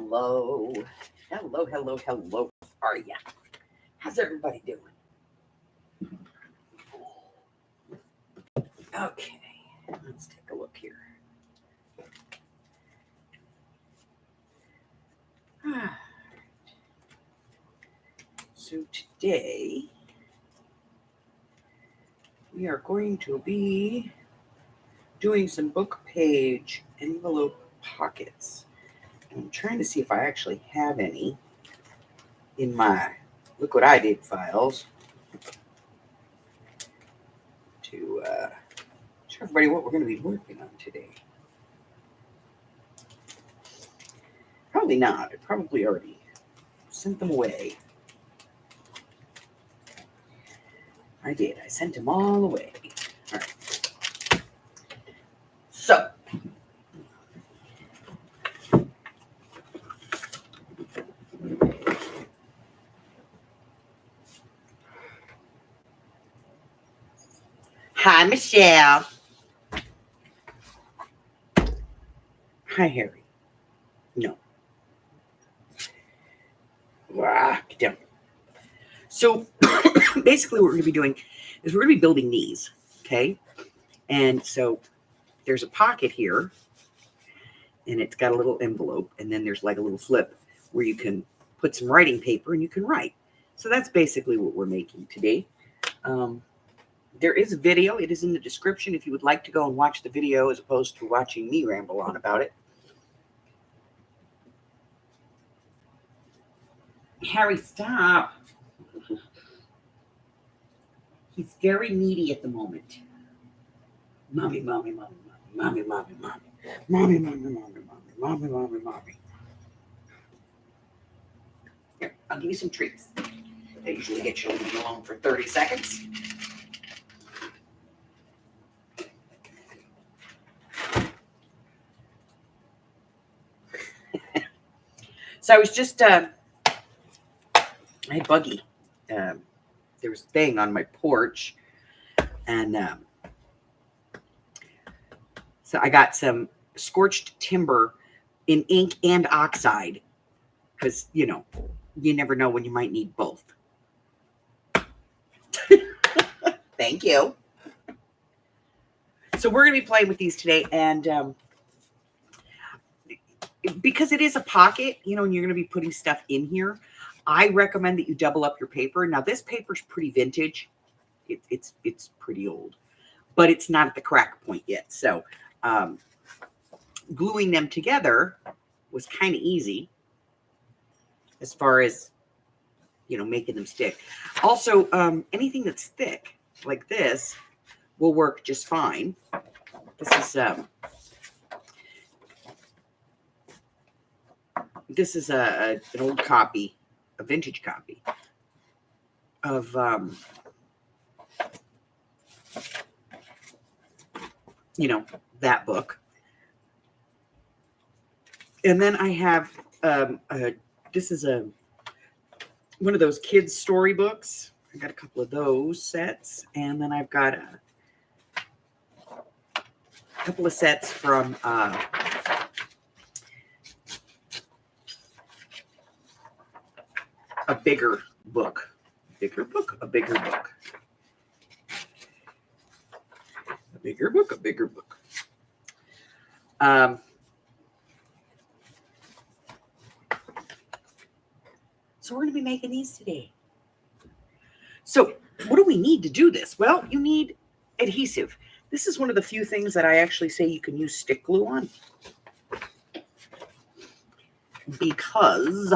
Hello. Hello, hello, hello. How are ya? How's everybody doing? Okay, let's take a look here. So today we are going to be doing some book page envelope pockets. And I'm trying to see if I actually have any in my Look What I Did files to show everybody what we're going to be working on today. Probably not. I probably already sent them away. I did. I sent them all away. All right. So, hi, Michelle. Hi, Harry. No. Get down. So, basically, what we're going to be doing is we're going to be building these, okay? And so, there's a pocket here, and it's got a little envelope, and then there's like a little flip where you can put some writing paper and you can write. So that's basically what we're making today. There is a video. It is in the description if you would like to go and watch the video as opposed to watching me ramble on about it. Harry, stop. He's very needy at the moment. Mommy, mommy, mommy, mommy, mommy, mommy, mommy. Mommy, mommy, mommy, mommy, mommy, mommy, mommy. Here, I'll give you some treats. They usually get you alone for 30 seconds. So I was just, I had Buggy. There was a thing on my porch. And so I got some scorched timber in ink and oxide. Because, you know, you never know when you might need both. Thank you. So we're going to be playing with these today. And because it is a pocket, you know, and you're going to be putting stuff in here, I recommend that you double up your paper. Now, this paper is pretty vintage. It's pretty old, but it's not at the crack point yet. So gluing them together was kind of easy as far as, you know, making them stick. Also, anything that's thick like this will work just fine. This is an old copy, a vintage copy of you know, that book. And then I have this is one of those kids storybooks. I got a couple of those sets, and then I've got a couple of sets from a bigger book. A bigger book. A bigger book. So we're going to be making these today. So what do we need to do this? Well, you need adhesive. This is one of the few things that I actually say you can use stick glue on. Because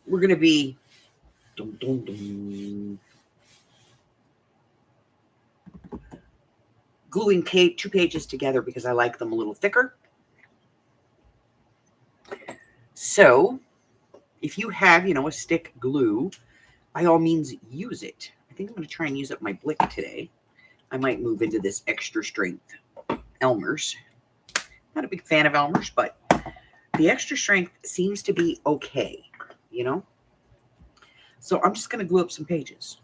we're going to be gluing two pages together because I like them a little thicker. So if you have, you know, a stick glue, by all means use it. I think I'm going to try and use up my Blick today. I might move into this extra strength Elmer's. Not a big fan of Elmer's, but the extra strength seems to be okay, you know? So I'm just going to glue up some pages.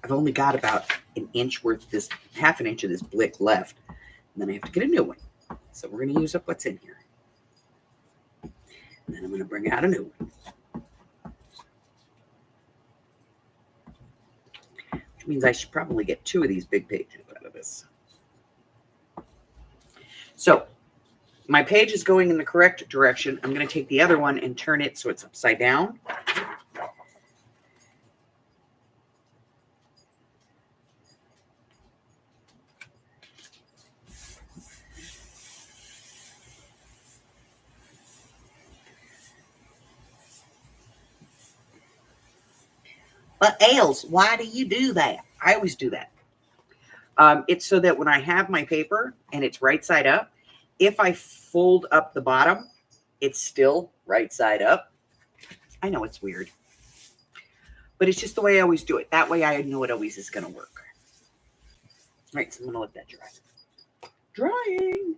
I've only got about an inch worth of this, half an inch of this Blick left. And then I have to get a new one. So we're going to use up what's in here. And then I'm going to bring out a new one. Which means I should probably get 2 of these big pages out of this. So my page is going in the correct direction. I'm going to take the other one and turn it so it's upside down. But Ailes, why do you do that? I always do that. It's so that when I have my paper and it's right side up, if I fold up the bottom, it's still right side up. I know it's weird, but it's just the way I always do it. That way I know it always is going to work. All right, so I'm going to let that dry. Drying.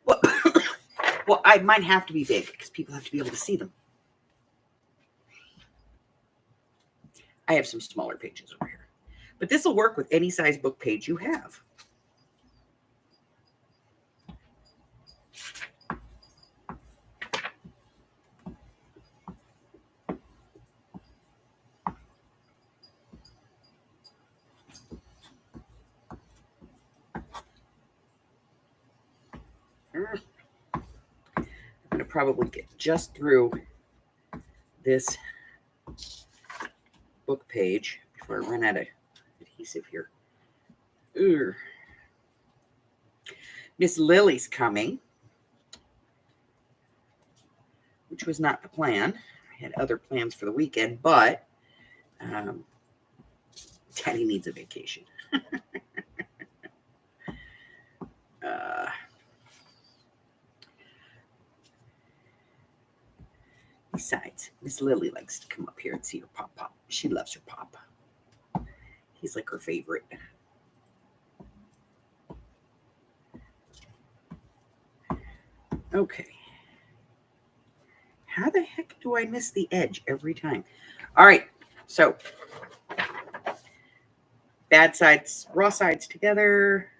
Well, well, I might have to be big because people have to be able to see them. I have some smaller pages over here. But this will work with any size book page you have. I'm going to probably get just through this book page before I run out of adhesive here. Ooh. Miss Lily's coming, which was not the plan. I had other plans for the weekend, but Teddy needs a vacation. Besides, Miss Lily likes to come up here and see her pop. She loves her pop. He's like her favorite. Okay. How the heck do I miss the edge every time? All right. So, bad sides, raw sides together.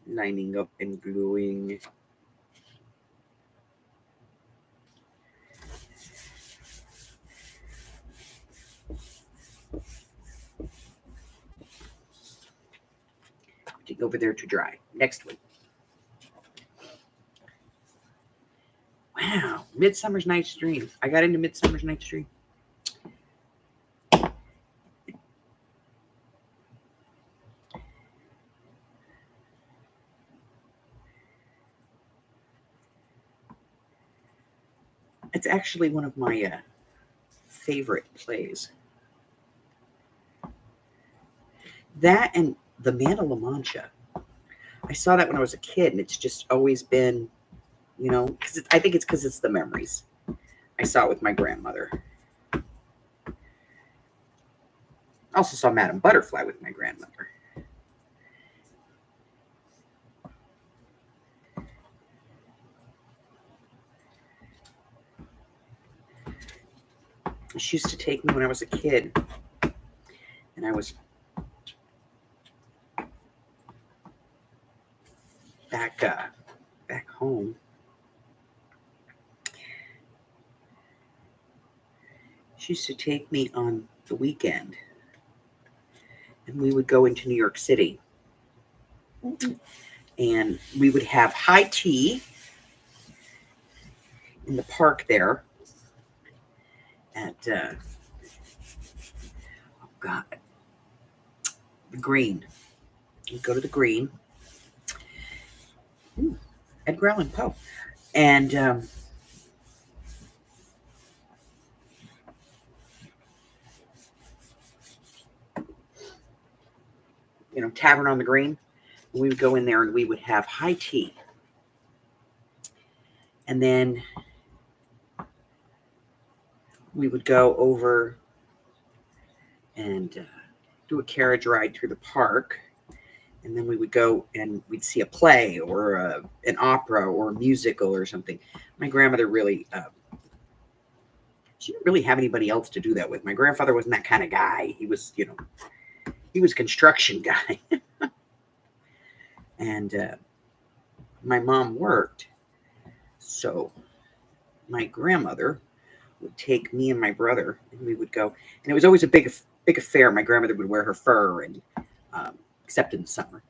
Lining up and gluing. Take over there to dry. Next one. Wow, Midsummer's Night's Dream. I got into Midsummer's Night's Dream. It's actually one of my favorite plays. That and The Man of La Mancha. I saw that when I was a kid, and it's just always been, you know, because I think it's because it's the memories. I saw it with my grandmother. I also saw Madame Butterfly with my grandmother. She used to take me when I was a kid, and I was back home. She used to take me on the weekend, and we would go into New York City, and we would have high tea in the park there at the Green. We'd go to the Green. Edgar Allan Poe. And Tavern on the Green. We would go in there and we would have high tea. And then we would go over and do a carriage ride through the park. And then we would go and we'd see a play or an opera or a musical or something. My grandmother really, she didn't really have anybody else to do that with. My grandfather wasn't that kind of guy. He was, he was a construction guy. And my mom worked. So my grandmother would take me and my brother, and we would go. And it was always a big affair. My grandmother would wear her fur, and except in the summer.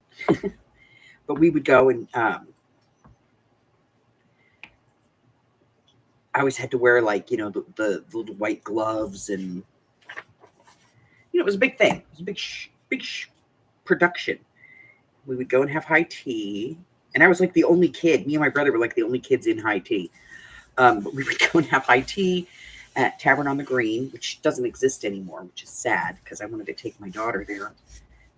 But we would go, and I always had to wear, like, the little white gloves, and it was a big thing. It was a big production. We would go and have high tea, and I was like the only kid. Me and my brother were like the only kids in high tea. But we would go and have high tea at Tavern on the Green, which doesn't exist anymore, which is sad because I wanted to take my daughter there.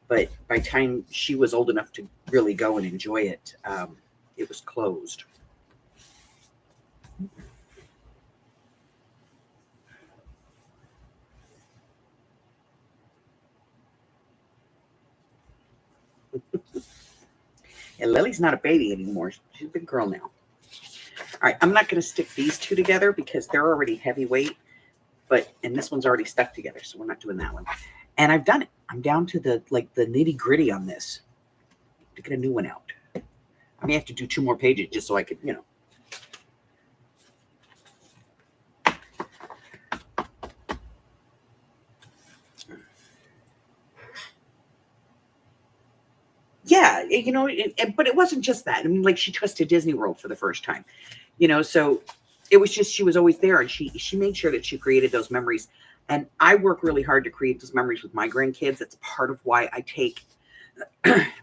But by the time she was old enough to really go and enjoy it, it was closed. And Lily's not a baby anymore. She's a big girl now. All right, I'm not going to stick these two together because they're already heavyweight, and this one's already stuck together, so we're not doing that one. And I've done it. I'm down to the nitty gritty on this. To get a new one out. I may have to do 2 more pages just so I could, Yeah, but it wasn't just that. I mean, like, she took us to Disney World for the first time, so it was just, she was always there, and she made sure that she created those memories. And I work really hard to create those memories with my grandkids. That's part of why I take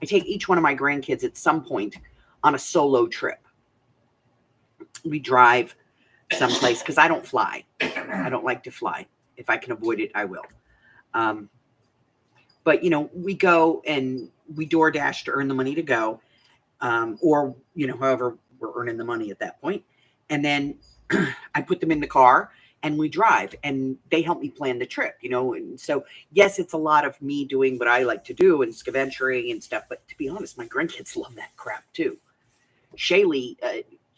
each one of my grandkids at some point on a solo trip. We drive someplace because I don't fly. I don't like to fly. If I can avoid it, I will. But, we go and we DoorDash to earn the money to go, or, however we're earning the money at that point. And then I put them in the car and we drive, and they help me plan the trip, And so, yes, it's a lot of me doing what I like to do and scaventuring and stuff. But to be honest, my grandkids love that crap too. Shaylee,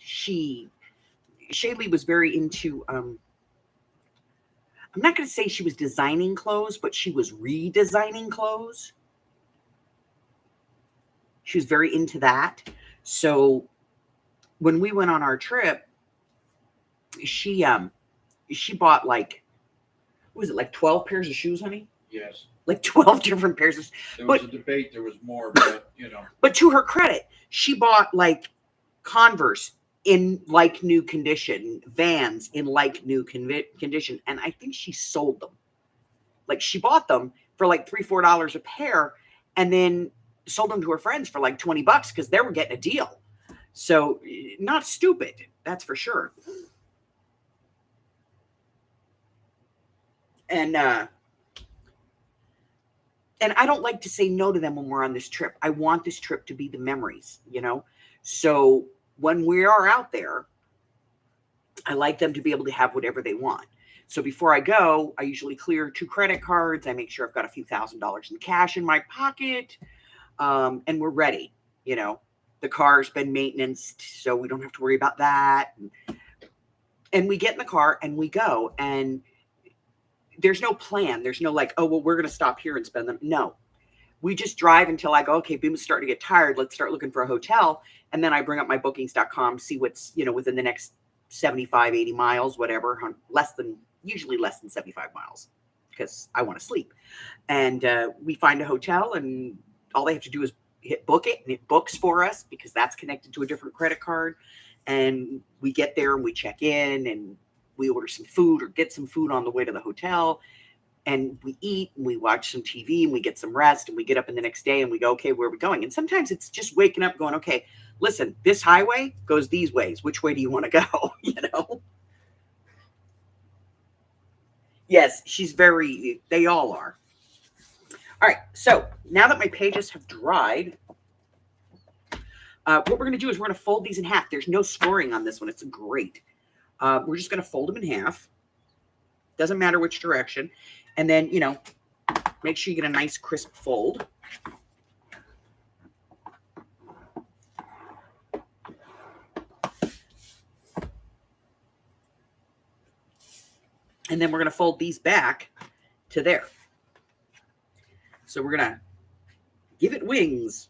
Shaylee was very into, I'm not going to say she was designing clothes, but she was redesigning clothes. She was very into that. So when we went on our trip, she bought like 12 pairs of shoes, honey? Yes. Like 12 different pairs of. There was a debate. There was more, but But to her credit, she bought like Converse in like new condition, Vans in like new condition, and I think she sold them. Like, she bought them for like $3-4 a pair, and then sold them to her friends for like $20 because they were getting a deal. So, not stupid, that's for sure. And I don't like to say no to them when we're on this trip. I want this trip to be the memories, So when we are out there, I like them to be able to have whatever they want. So before I go, I usually clear 2 credit cards. I make sure I've got a few $1,000s in cash in my pocket, and we're ready. The car's been maintained, so we don't have to worry about that. And we get in the car and we go, and there's no plan. There's no like, oh, well, we're going to stop here and spend them. No, we just drive until I go, okay, Boom's starting to get tired. Let's start looking for a hotel. And then I bring up my bookings.com, see what's, within the next 75, 80 miles, whatever, usually less than 75 miles because I want to sleep. And we find a hotel, and all they have to do is hit book it, and it books for us because that's connected to a different credit card. And we get there and we check in, and we order some food or get some food on the way to the hotel, and we eat and we watch some TV and we get some rest, and we get up in the next day and we go, okay, where are we going? And sometimes it's just waking up going, okay, listen, this highway goes these ways. Which way do you want to go? Yes, they all are. All right, so now that my pages have dried, what we're going to do is we're going to fold these in half. There's no scoring on this one. It's great. We're just going to fold them in half. Doesn't matter which direction. And then, make sure you get a nice crisp fold. And then we're going to fold these back to there. So we're going to give it wings.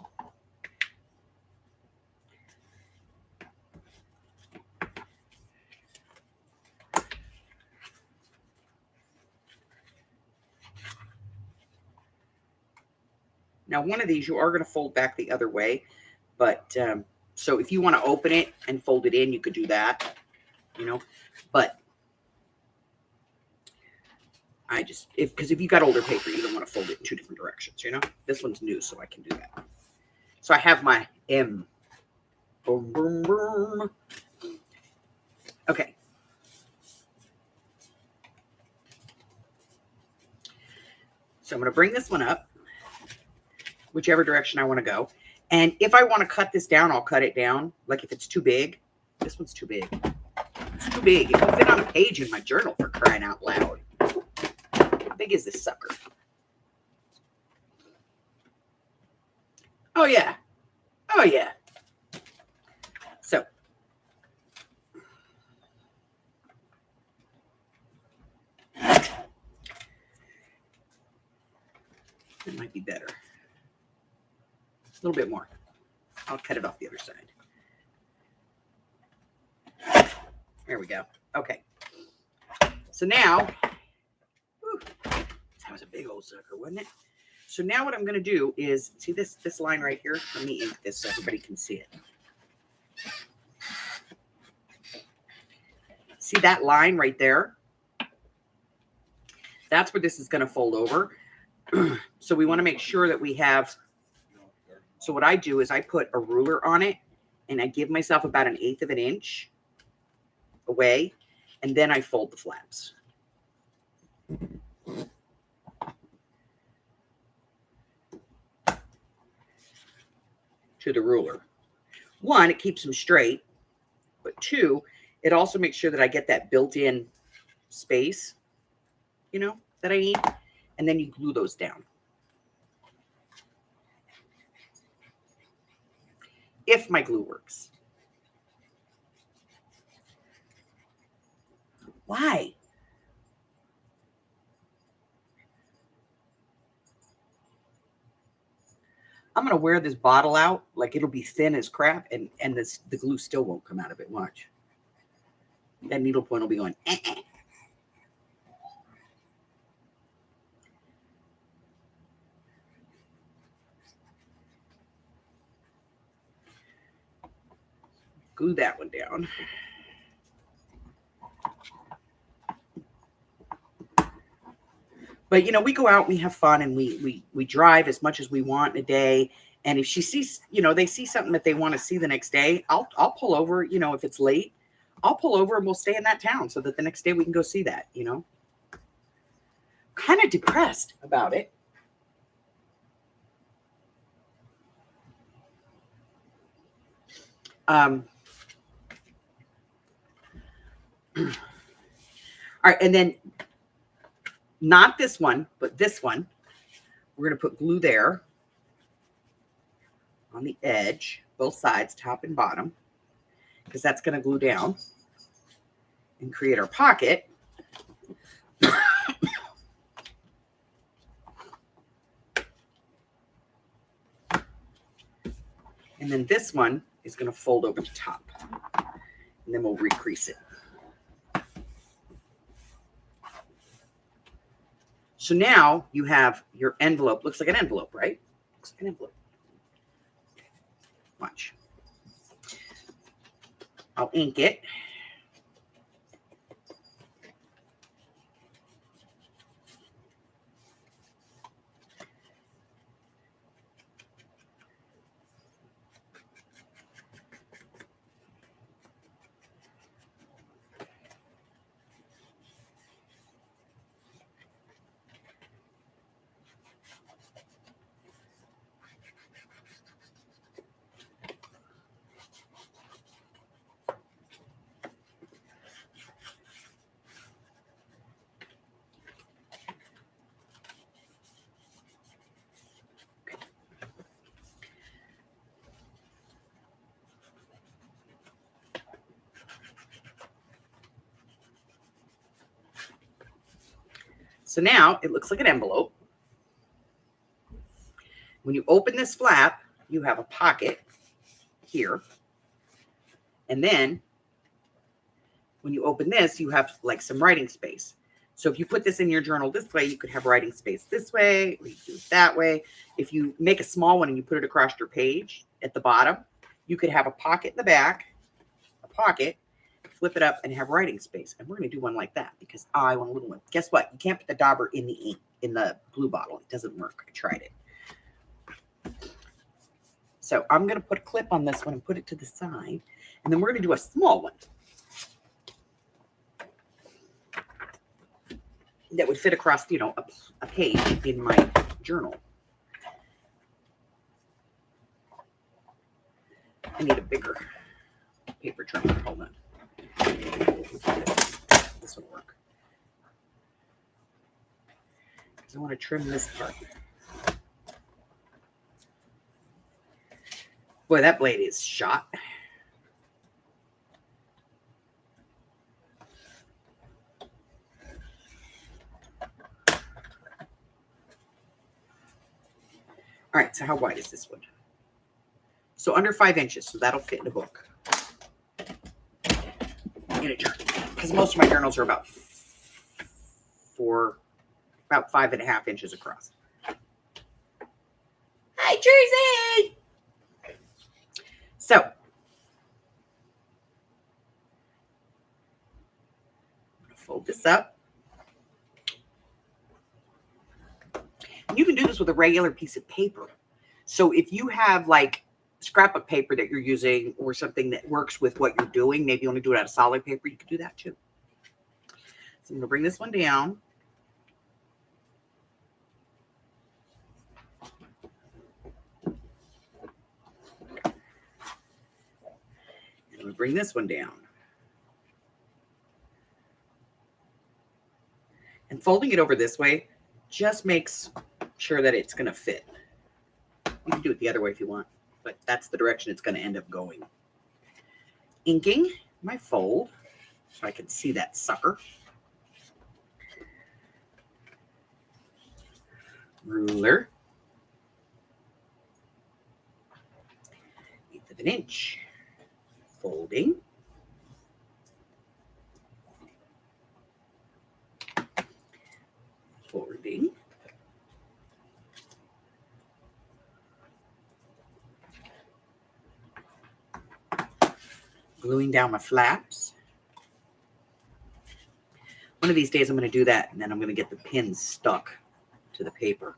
Now, one of these you are going to fold back the other way, but so if you want to open it and fold it in, you could do that, you know, but because if you got older paper, you don't want to fold it in two different directions, you know. This one's new, so I can do that. So I have my M. Boom, boom, boom. Okay. So I'm going to bring this one up, whichever direction I want to go. And if I want to cut this down, I'll cut it down. Like if it's too big, this one's too big. It's too big. It won't fit on a page in my journal, for crying out loud. How big is this sucker? Oh, yeah. Oh, yeah. So. It might be better. A little bit more. I'll cut it off the other side. There we go. Okay. So now, whew, that was a big old sucker, wasn't it? So now what I'm going to do is, see this line right here? Let me ink this so everybody can see it. See that line right there? That's where this is going to fold over. So we want to make sure that we have, so what I do is I put a ruler on it and I give myself about 1/8 of an inch away, and then I fold the flaps. To the ruler. One, it keeps them straight, but two, it also makes sure that I get that built-in space, you know, that I need, and then you glue those down. If my glue works. Why? I'm going to wear this bottle out like it'll be thin as crap, and the glue still won't come out of it. Watch. That needle point will be going, eh. Glue that one down. But, you know, we go out, we have fun, and we drive as much as we want in a day. And if she sees, you know, they see something that they want to see the next day, I'll pull over, you know, if it's late, I'll pull over and we'll stay in that town so that the next day we can go see that, you know. Kind of depressed about it. All right, and then not this one, but this one, we're going to put glue there on the edge, both sides, top and bottom, because that's going to glue down and create our pocket. And then this one is going to fold over the top, and then we'll recrease it. So now you have your envelope. Looks like an envelope, right? Looks like an envelope. Watch. I'll ink it. So now it looks like an envelope. When you open this flap, you have a pocket here. And then when you open this, you have like some writing space. So if you put this in your journal this way, you could have writing space this way, or you do it that way. If you make a small one and you put it across your page at the bottom, you could have a pocket in the back, a pocket, flip it up and have writing space. And we're going to do one like that because I want a little one. Guess what? You can't put the dauber in the ink, in the blue bottle. It doesn't work. I tried it. So I'm going to put a clip on this one and put it to the side. And then we're going to do a small one that would fit across, you know, a page in my journal. I need a bigger paper trimmer. Hold on. This will work. Because I want to trim this part. Boy, that blade is shot. All right, so how wide is this one? So under 5 inches, so that'll fit in a book. In a journal. Because most of my journals are about 5.5 inches across. Hi, Jersey! So, I'm going to fold this up. You can do this with a regular piece of paper. So if you have like scrapbook paper that you're using or something that works with what you're doing, maybe you want to do it out of solid paper, you can do that too. So I'm going to bring this one down. And I'm going to bring this one down. And folding it over this way just makes sure that it's going to fit. You can do it the other way if you want, but that's the direction it's going to end up going. Inking my fold so I can see that sucker. Ruler. 1/8 of an inch. Folding. Folding. Gluing down my flaps. One of these days I'm going to do that, and then I'm going to get the pins stuck to the paper.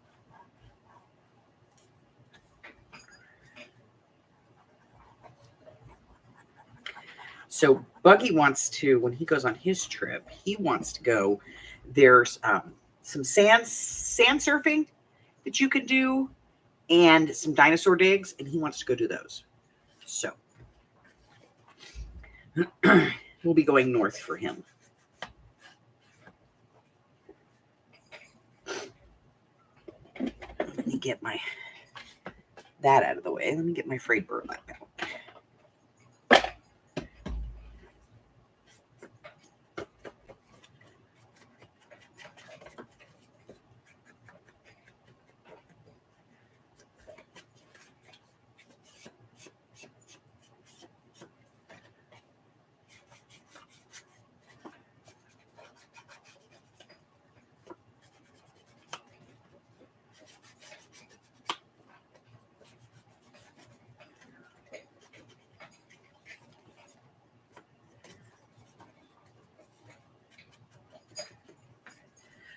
So Buggy wants to, when he goes on his trip, he wants to go. There's some sand surfing that you can do and some dinosaur digs, and he wants to go do those. So we'll be going north for him. Let me get that out of the way. Let me get my frayed burlap out.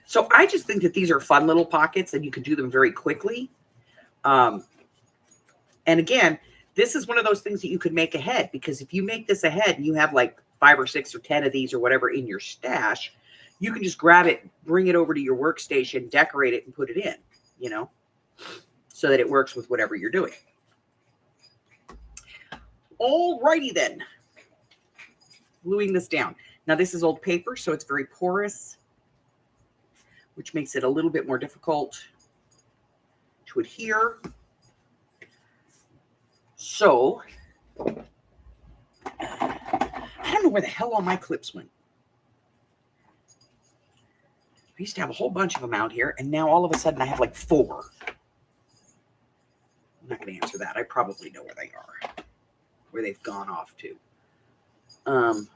So I just think that these are fun little pockets and you can do them very quickly. And again, this is one of those things that you could make ahead, because if you make this ahead and you have like 5 or 6 or 10 of these or whatever in your stash, you can just grab it, bring it over to your workstation, decorate it, and put it in, you know, so that it works with whatever you're doing. Alrighty then. Gluing this down. Now this is old paper, so it's very porous, which makes it a little bit more difficult to adhere. So, I don't know where the hell all my clips went. used to have a whole bunch of them out here, and now all of a sudden I have like 4. I'm not going to answer that. I probably know where they are, where they've gone off to. Okay.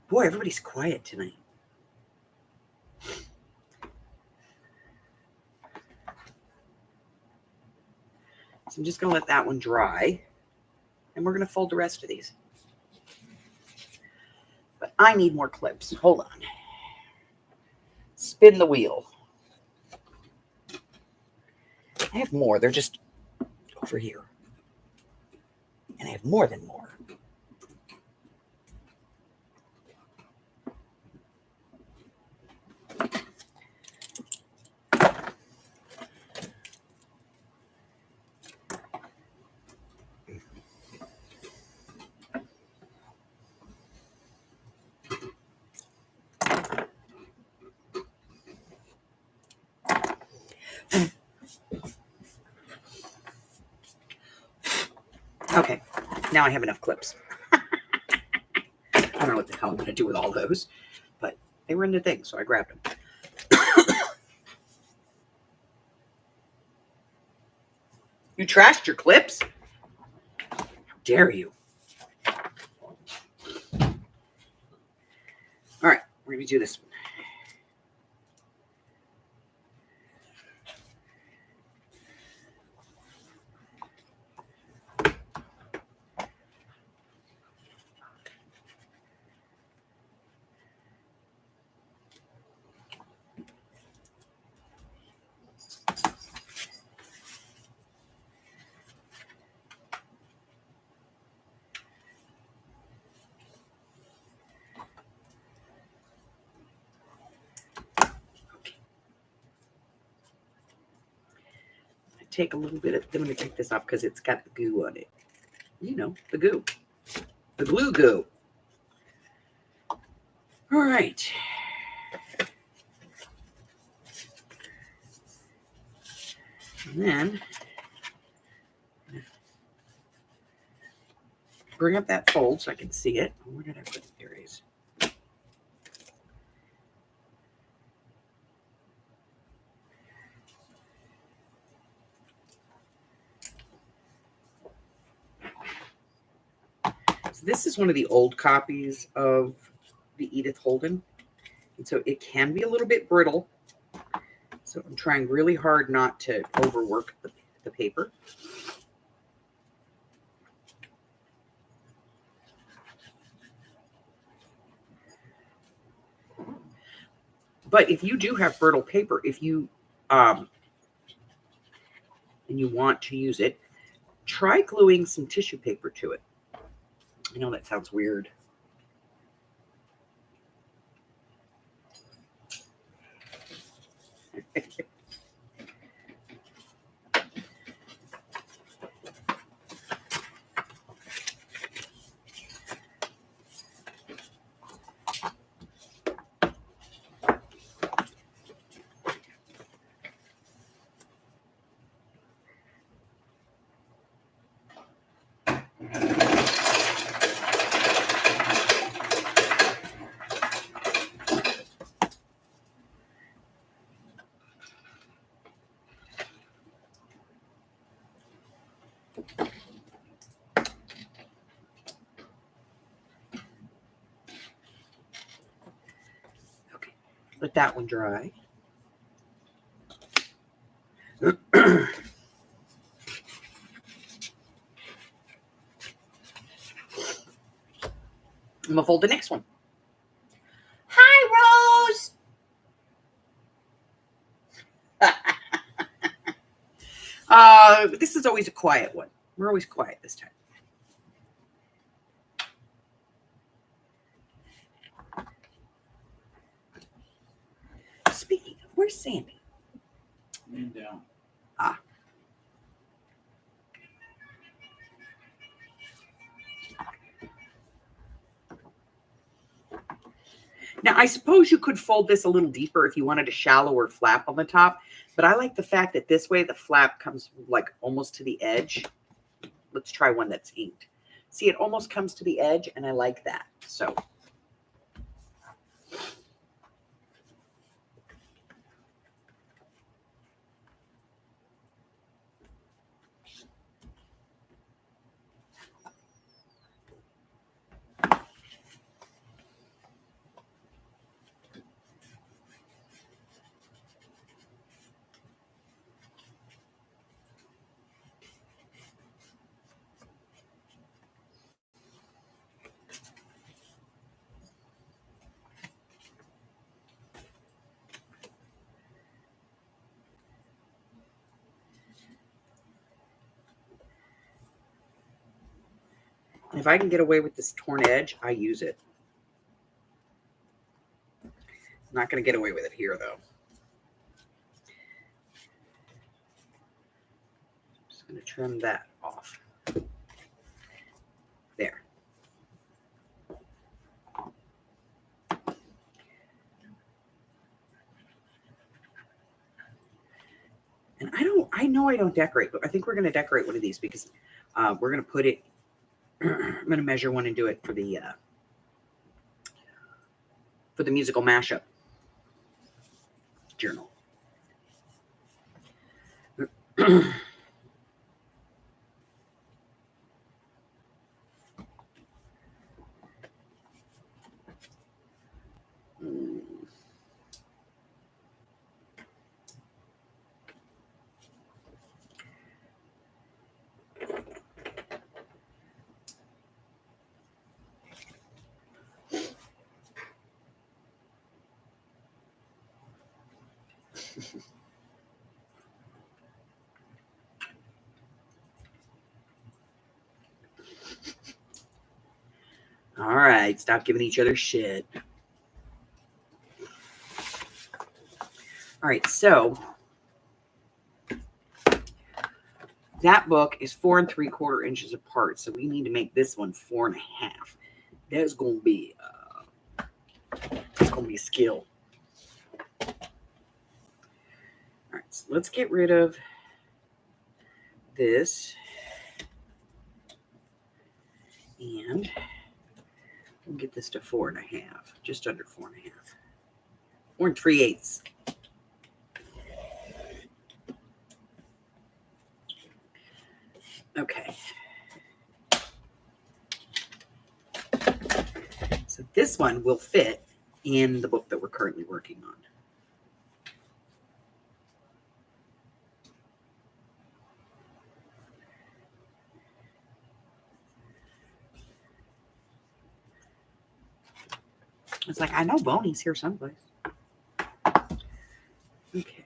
Boy, everybody's quiet tonight. So I'm just going to let that one dry, and we're going to fold the rest of these. But I need more clips. Hold on. Spin the wheel. I have more. They're just over here. And I have more than more. Okay, now I have enough clips. I don't know what the hell I'm going to do with all those, but they were in the thing, so I grabbed them. You trashed your clips? How dare you? All right, we're going to do this one. Take a little bit of, I'm going to take this off because it's got the goo on it. You know, the goo. The glue goo. All right. And then bring up that fold so I can see it. Where did I put it? There it is. So this is one of the old copies of the Edith Holden. And so it can be a little bit brittle. So I'm trying really hard not to overwork the paper. But if you do have brittle paper, if you and you want to use it, try gluing some tissue paper to it. I know that sounds weird. Okay, let that one dry. I'm gonna fold the next one. Hi, Rose. This is always a quiet one. We're always quiet this time. Speaking of, where's Sandy? Lean down. Ah. Now, I suppose you could fold this a little deeper if you wanted a shallower flap on the top, but I like the fact that this way the flap comes like almost to the edge. Let's try one that's inked. See, it almost comes to the edge, and I like that. So if I can get away with this torn edge, I use it. I'm not going to get away with it here, though. Just going to trim that off. There. And I know I don't decorate, but I think we're going to decorate one of these because we're going to put it, I'm going to measure one and do it for the musical mashup journal. All right, stop giving each other shit. All right, so that book is 4 3/4 inches apart, so we need to make this one 4 1/2. That's gonna be it's gonna be a skill. All right, so let's get rid of this, and we'll get this to 4 1/2, just under 4 1/2, 4 3/8. Okay. So this one will fit in the book that we're currently working on. It's like, I know Boney's here someplace. Okay.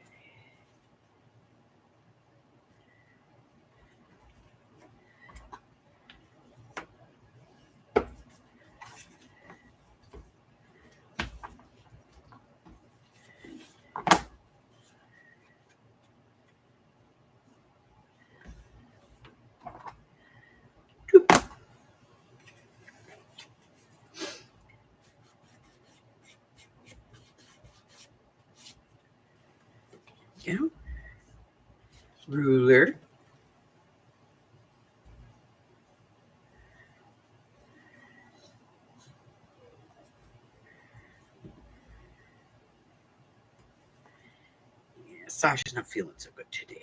Yeah. Ruler. Yeah, Sasha's not feeling so good today.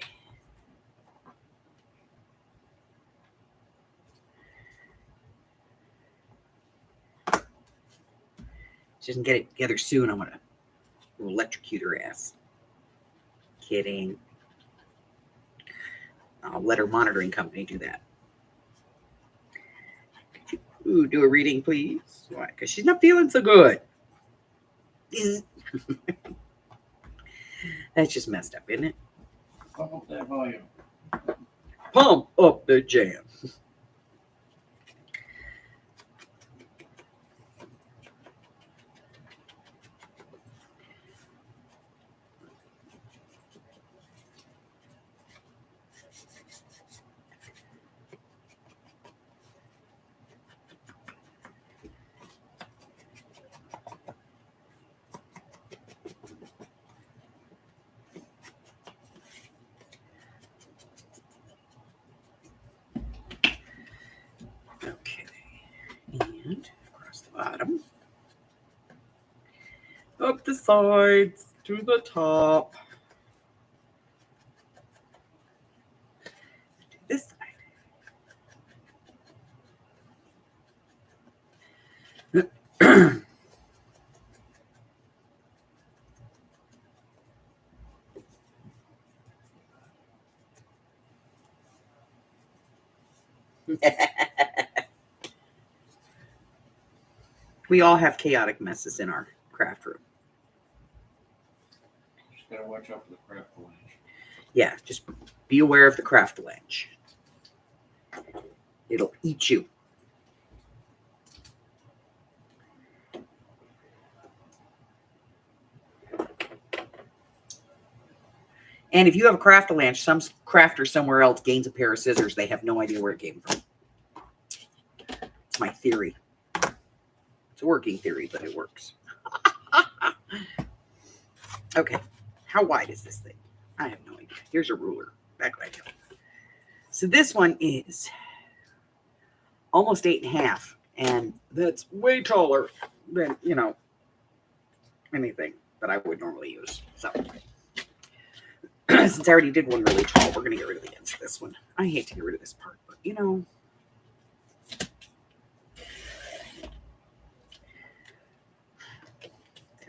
She doesn't get it together soon. I'm going to electrocute her ass. Kidding. I'll let her monitoring company do that. Ooh, do a reading, please. Why? Because she's not feeling so good. That's just messed up, isn't it? Pump up that volume. Pump up the jam. the sides to the top. Do this side. We all have chaotic messes in our craft room. Just gotta watch out for the craft lunch. Yeah, just be aware of the craft ledge. It'll eat you. And if you have a Craft-A-Lanch, some crafter somewhere else gains a pair of scissors. They have no idea where it came from. It's my theory. It's a working theory, but it works. Okay. How wide is this thing? I have no idea. Here's a ruler. Back right here. So this one is almost 8.5. And that's way taller than, anything that I would normally use. So since I already did one really tall, we're going to get rid of the ends of this one. I hate to get rid of this part, but Get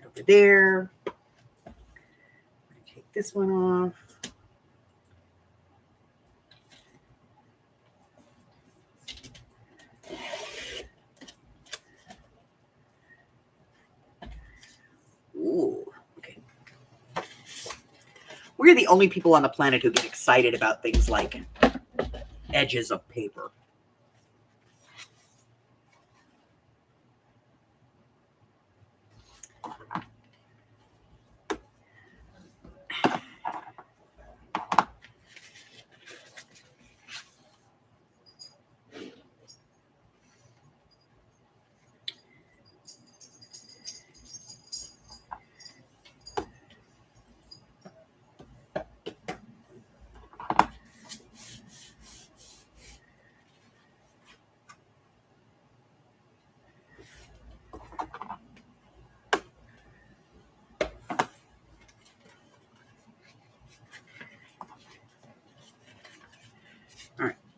over there. Take this one off. Ooh, okay. We're the only people on the planet who get excited about things like edges of paper.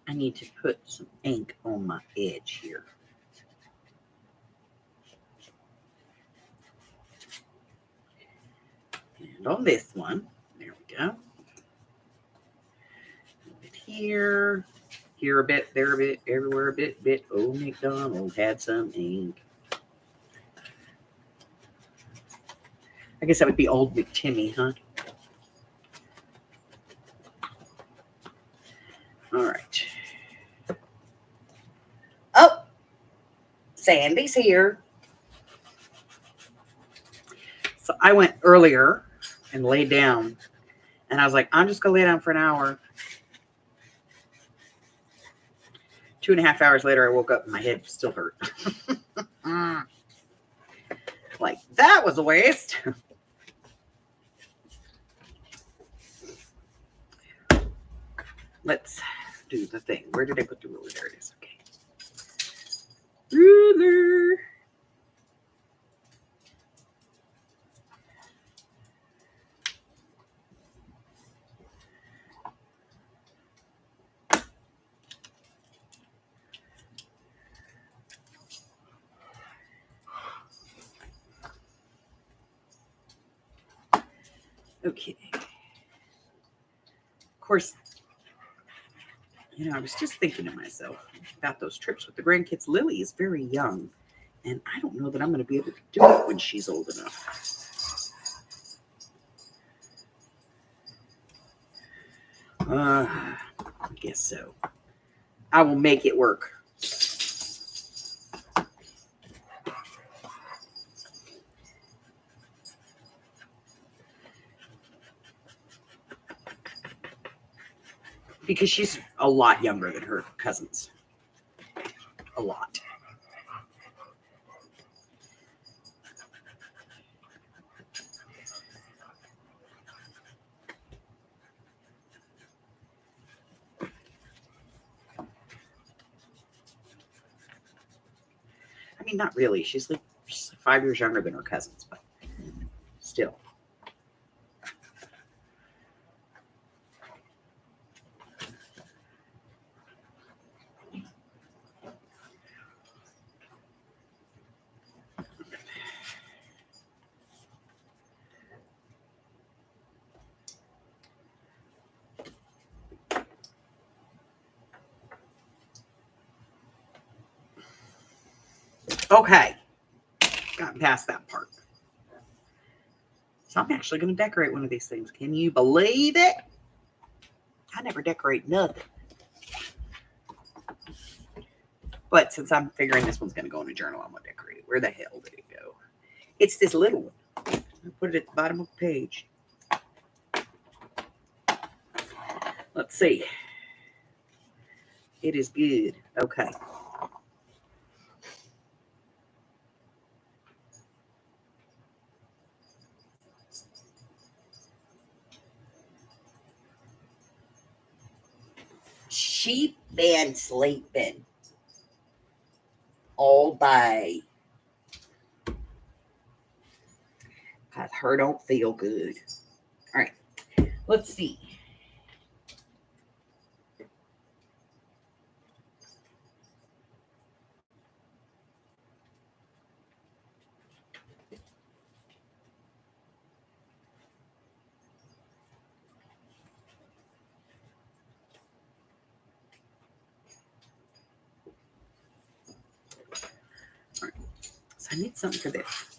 I need to put some ink on my edge here. And on this one, there we go. A bit here a bit, there a bit, everywhere a bit. Old MacDonald had some ink. I guess that would be Old McTimmy, huh? All right. Oh, Sandy's here. So I went earlier and laid down, and I was like, I'm just going to lay down for an hour. 2.5 hours later, I woke up and my head still hurt. Like, that was a waste. Let's do the thing. Where did I put the ruler? There it is. Okay. Ruler. Okay. Of course, I was just thinking to myself about those trips with the grandkids. Lily is very young, and I don't know that I'm going to be able to do it when she's old enough. I guess so. I will make it work. Because she's a lot younger than her cousins. A lot. I mean, not really. She's like 5 years younger than her cousins, but still. Okay, got past that part. So I'm actually going to decorate one of these things. Can you believe it? I never decorate nothing. But since I'm figuring this one's going to go in a journal, I'm going to decorate it. Where the hell did it go? It's this little one. I put it at the bottom of the page. Let's see. It is good. Okay. Sheep been sleeping all day. God, her don't feel good. All right. Let's see. All right. So I need something for this.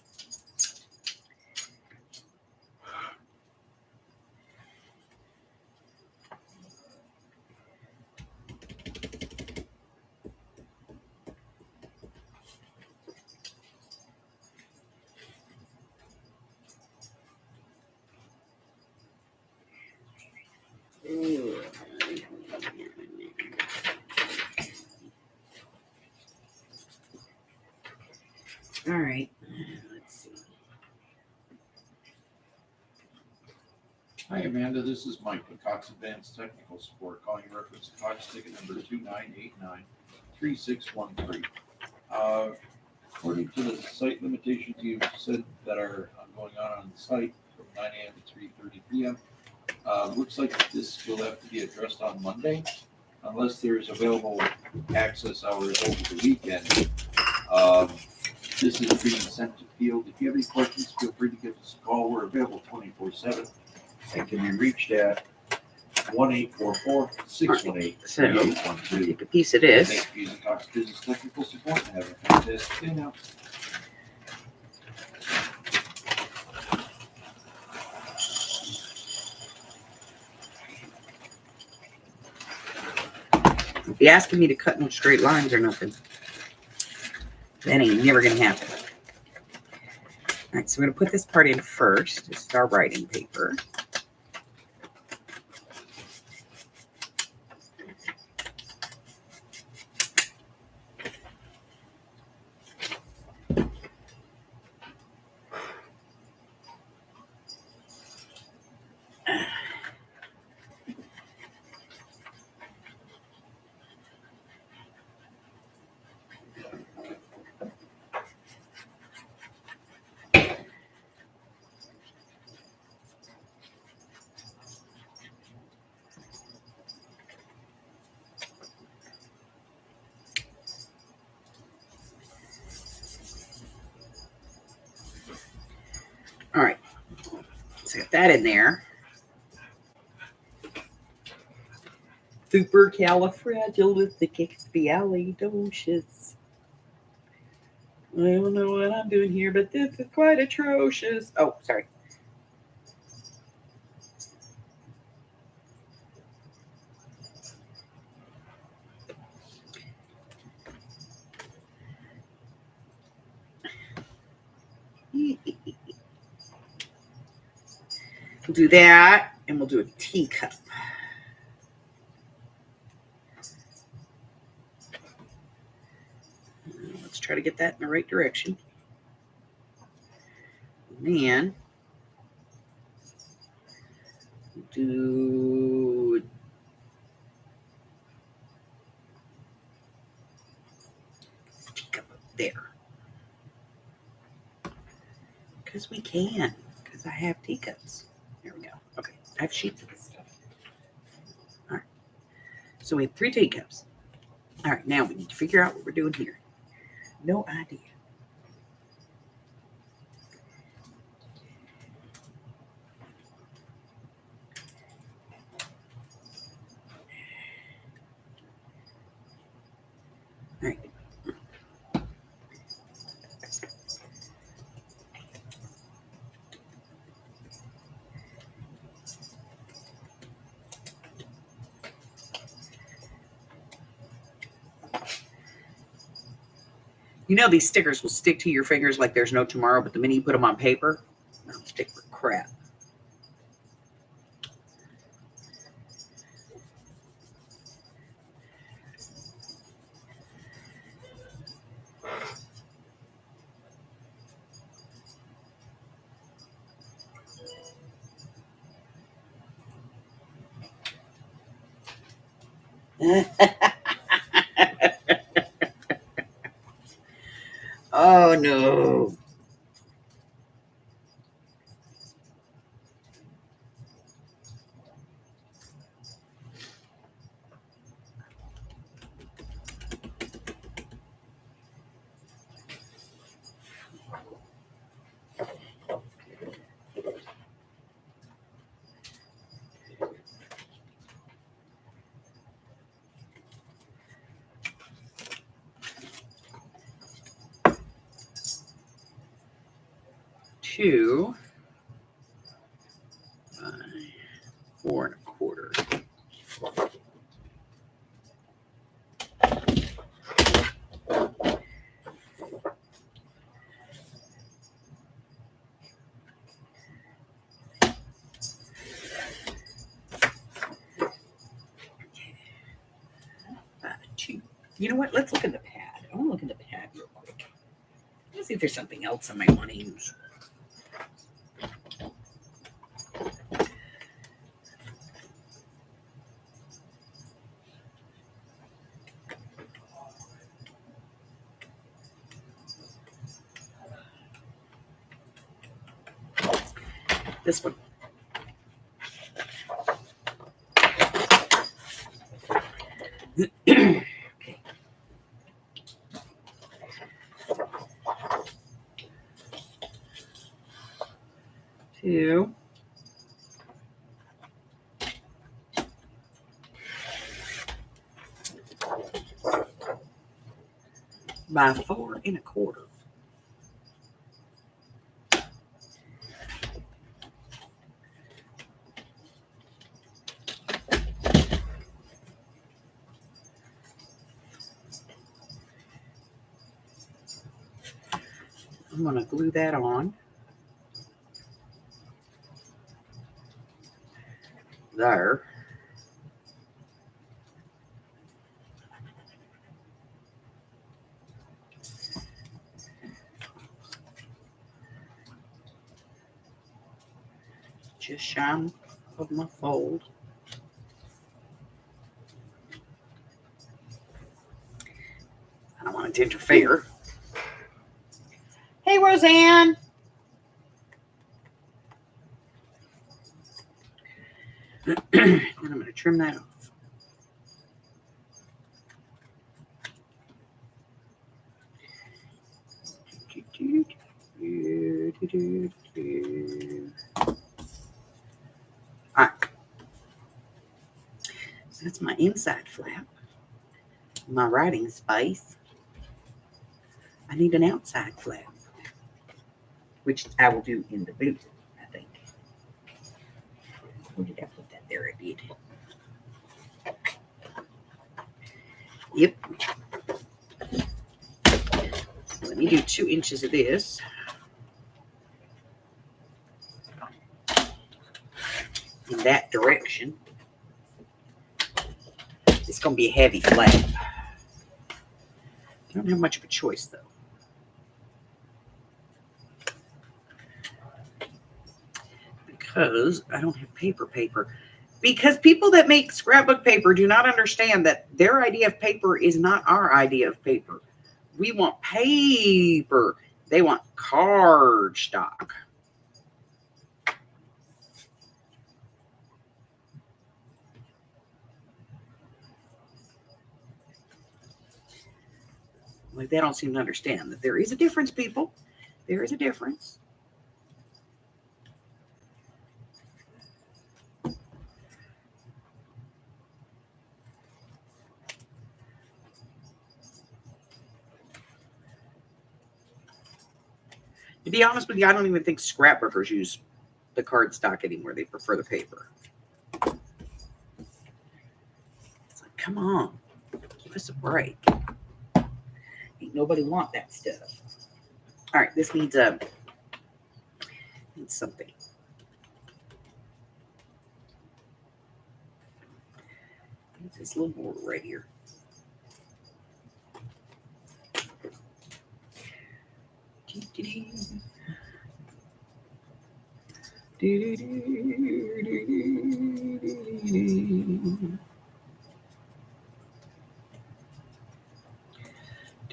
All right. Let's see. Hi, Amanda. This is Mike with Cox Advanced Technical Support, calling in reference to Cox ticket number 29893613. According to the site limitations you said that are going on the site from 9 a.m. to 3:30 p.m., looks like this will have to be addressed on Monday, unless there's available access hours over the weekend. This is being sent to field. If you have any questions, feel free to give us a call. We're available 24/7 and can be reached at 1-844-618-3812. Take a piece of this. Thanks for using Cox Business Technical Support and have a fantastic day now. Don't be asking me to cut no straight lines or nothing. That ain't never going to happen. All right, so we're going to put this part in first. This is our writing paper. All right, so got that in there. Supercalifragilisticexpialidocious. I don't know what I'm doing here, but this is quite atrocious. Oh, sorry. We'll do that, and we'll do a teacup. Let's try to get that in the right direction. And then do teacup there. Because we can. Because because I have teacups. There we go. Okay, I have sheets of this stuff. All right. So we have 3 teacups. All right, now we need to figure out what we're doing here. No idea. All right. You know these stickers will stick to your fingers like there's no tomorrow, but the minute you put them on paper, they don't stick for crap. Oh no. Two, 5, 4 1/4. You know what? Let's look at the pad. I want to look at the pad real quick. Let's see if there's something else I might want to use. This one. Okay. 2. By 4 1/4. I'm going to glue that on. There. Just shy of my fold. I don't want it to interfere. Hey, Roseanne. And I'm going to trim that off. All right. So that's my inside flap. My writing space. I need an outside flap, which I will do in the boot, I think. Where did I put that? There I did. Yep. So let me do 2 inches of this. In that direction. It's going to be a heavy flap. I don't have much of a choice, though. Because I don't have paper. Because people that make scrapbook paper do not understand that their idea of paper is not our idea of paper. We want paper. They want card stock. Like they don't seem to understand that there is a difference, people. There is a difference. To be honest with you, I don't even think scrapbookers use the card stock anymore. They prefer the paper. It's like, come on, give us a break. Ain't nobody want that stuff. All right, this needs something. It's this little border right here.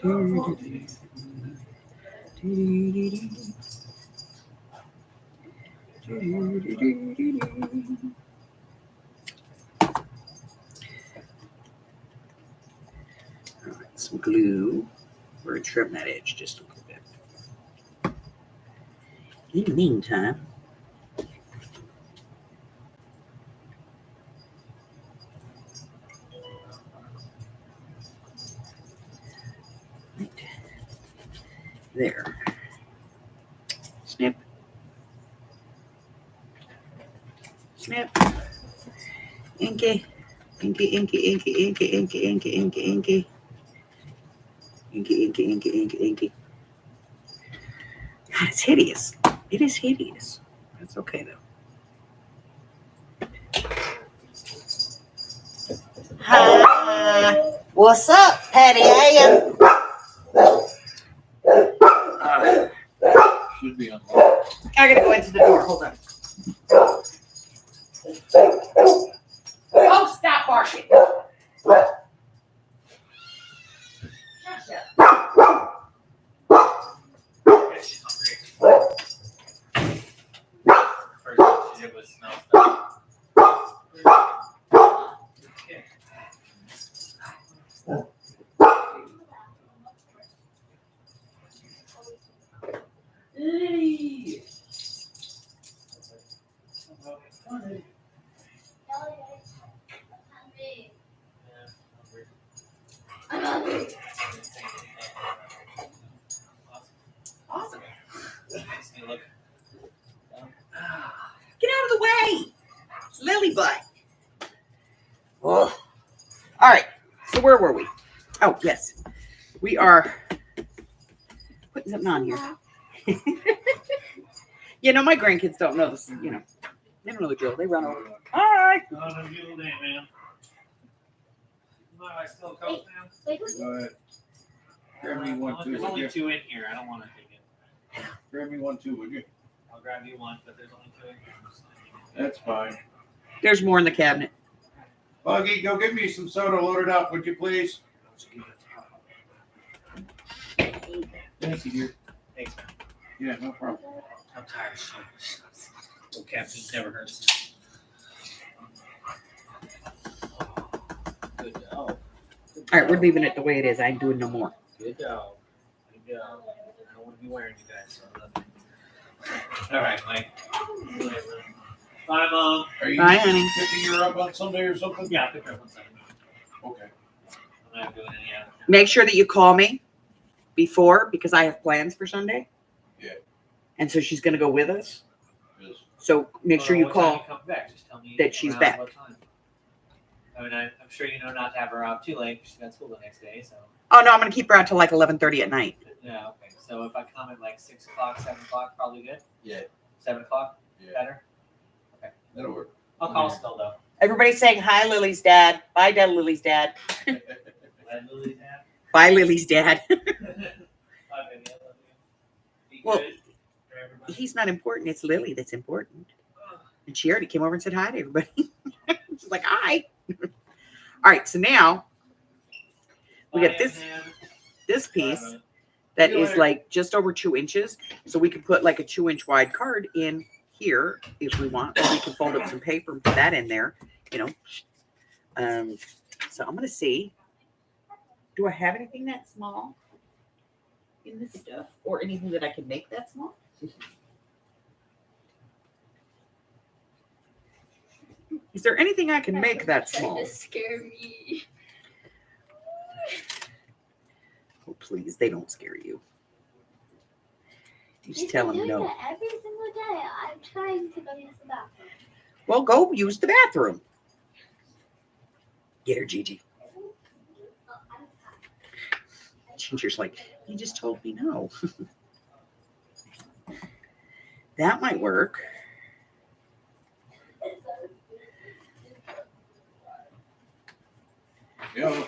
All right, some glue. We're going to trim that edge just a little bit. In the meantime, right there. Snip. Snip. Inky. Inky, inky, inky, inky, inky, inky, inky, inky. Inky, inky, inky, inky, inky. God, it's hideous. It is hideous. That's okay, though. Hi. What's up, Patty? How you? Should be unlocked. I gotta go into the door. Hold on. Oh, stop barking. It was smell stuff. Lily. Awesome. Look. Get out of the way. It's Lily butt. Oh. All right. So where were we? Oh, yes. We are putting something on here. You know, my grandkids don't know this. You know, they don't know the drill. They run over. Hi. Not a good day, man. I still coach now? Go ahead. Grab me one, too. There's would only you? 2 in here. I don't want to take it. Grab me one too, would you? I'll grab you one, but there's only 2 in here. That's fine. There's more in the cabinet. Buggy, go get me some soda loaded up, would you please? Thank you, dear. Thanks, man. Yeah, no problem. I'm tired. Well, caffeine never hurts. Good job. All right, we're leaving it the way it is. I ain't doing no more. Good job. Good job. I don't want to be wearing you guys. So all right, Mike. Bye, Mom. Are you Bye, honey. picking her up on Sunday or something? Yeah, I'll pick her up on Sunday. Okay. I'm not doing any other. Make sure that you call me before because I have plans for Sunday. Yeah. And so she's going to go with us. Yes. So make sure you What time call. you come back. Just tell me that she's around back. What time. I mean, I'm sure you know not to have her out too late. She's got school the next day, so. Oh, no, I'm going to keep her out till like 11:30 at night. Yeah, okay. So if I come at like 6 o'clock, 7 o'clock, probably good. Yeah. 7 o'clock, Yeah. better. That'll work. I'll call still though. Everybody's saying hi, Lily's dad. Bye, Dad, Lily's dad. Let Lily have. Bye, Lily's dad. Bye, baby. I love you. Be Well, good for everybody. He's not important. It's Lily that's important. And she already came over and said hi to everybody. She's like, hi. All right, so now we got Bye, this Em. this Bye, piece brother. that See you is later. like just over 2 inches. So we can put like a 2-inch wide card in here if we want. Or we can fold up some paper and put that in there, you know. So I'm going to see. Do I have anything that small? in this stuff or anything that I can make that small. Is there anything I can make that small? Trying to scare me. Oh, please, they don't scare you. You You've just tell been them doing no. that every single day. I'm trying to go use the bathroom. Well, go use the bathroom. Get her, Gigi. Ginger's like, you just told me no. That might work. Yeah.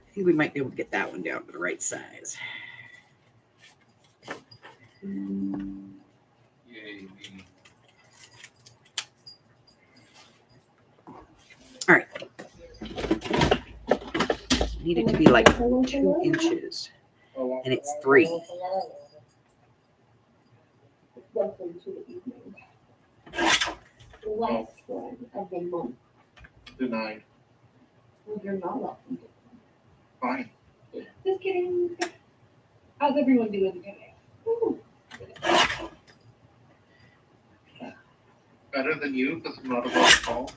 I think we might be able to get that one down to the right size. Yay, me. Need it to be like 2 inches, and it's 3. Welcome to the evening. The last one of the month. Denied. Well, you're not welcome to. Fine. Just kidding. How's everyone doing today? Ooh. Better than you because I'm not about to call.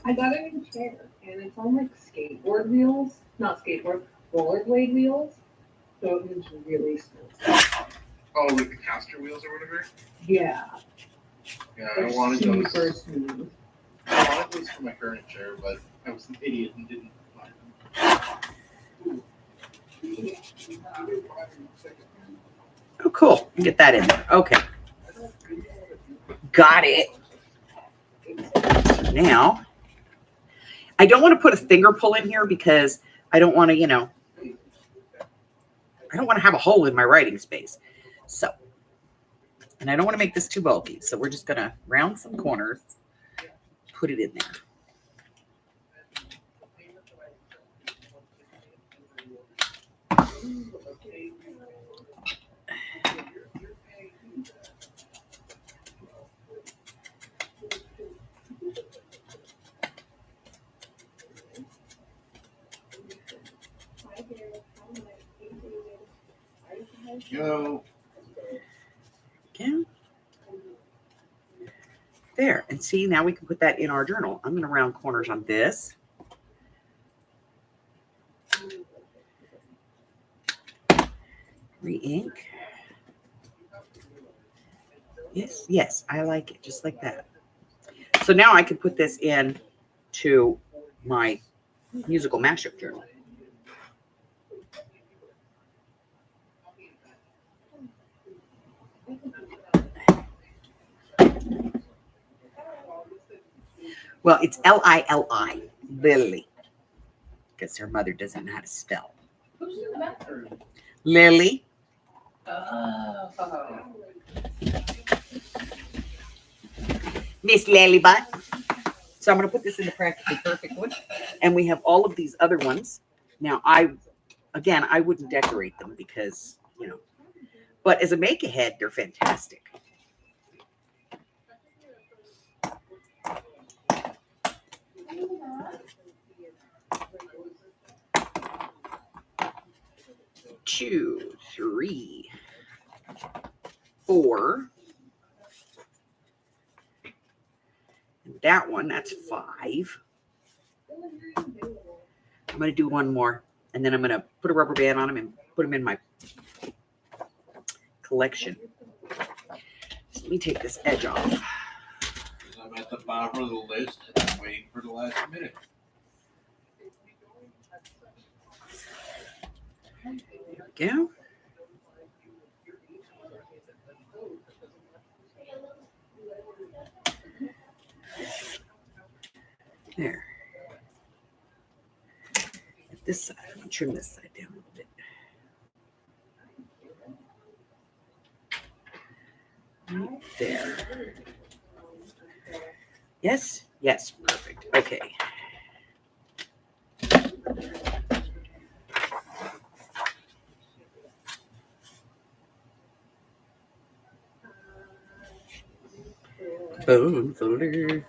I got a new chair, and it's on like skateboard wheels. Not skateboard, rollerblade wheels. So it moves really smooth. Oh, like the caster wheels or whatever? Yeah. Yeah, They're I wanted super those. smooth. I wanted those for my current chair, but I was an idiot and didn't buy them. Oh, cool. Get that in there. Okay. Got it. Now, I don't want to put a finger pull in here because I don't want to, I don't want to have a hole in my writing space. So, and I don't want to make this too bulky. So we're just going to round some corners, put it in there. Yo, Okay. There. And see, now we can put that in our journal. I'm going to round corners on this. Re-ink. Yes, yes, I like it just like that. So now I can put this in to my musical mashup journal. Well, it's Lili, Lily, because her mother doesn't know how to spell. Who's in the bathroom? Lily. Oh. Miss Lilybut. So I'm going to put this in the Practically Perfect one. And we have all of these other ones. Now, I wouldn't decorate them because, but as a make-ahead, they're fantastic. Two, three, 4. And that one, that's 5. I'm going to do one more, and then I'm going to put a rubber band on them and put them in my collection. So let me take this edge off. I'm at the bottom of the list and I'm waiting for the last minute. There we go. There. At this side, I'm going to trim this side down a little bit. Right there. Yes? Yes, perfect. Okay. Phone folder.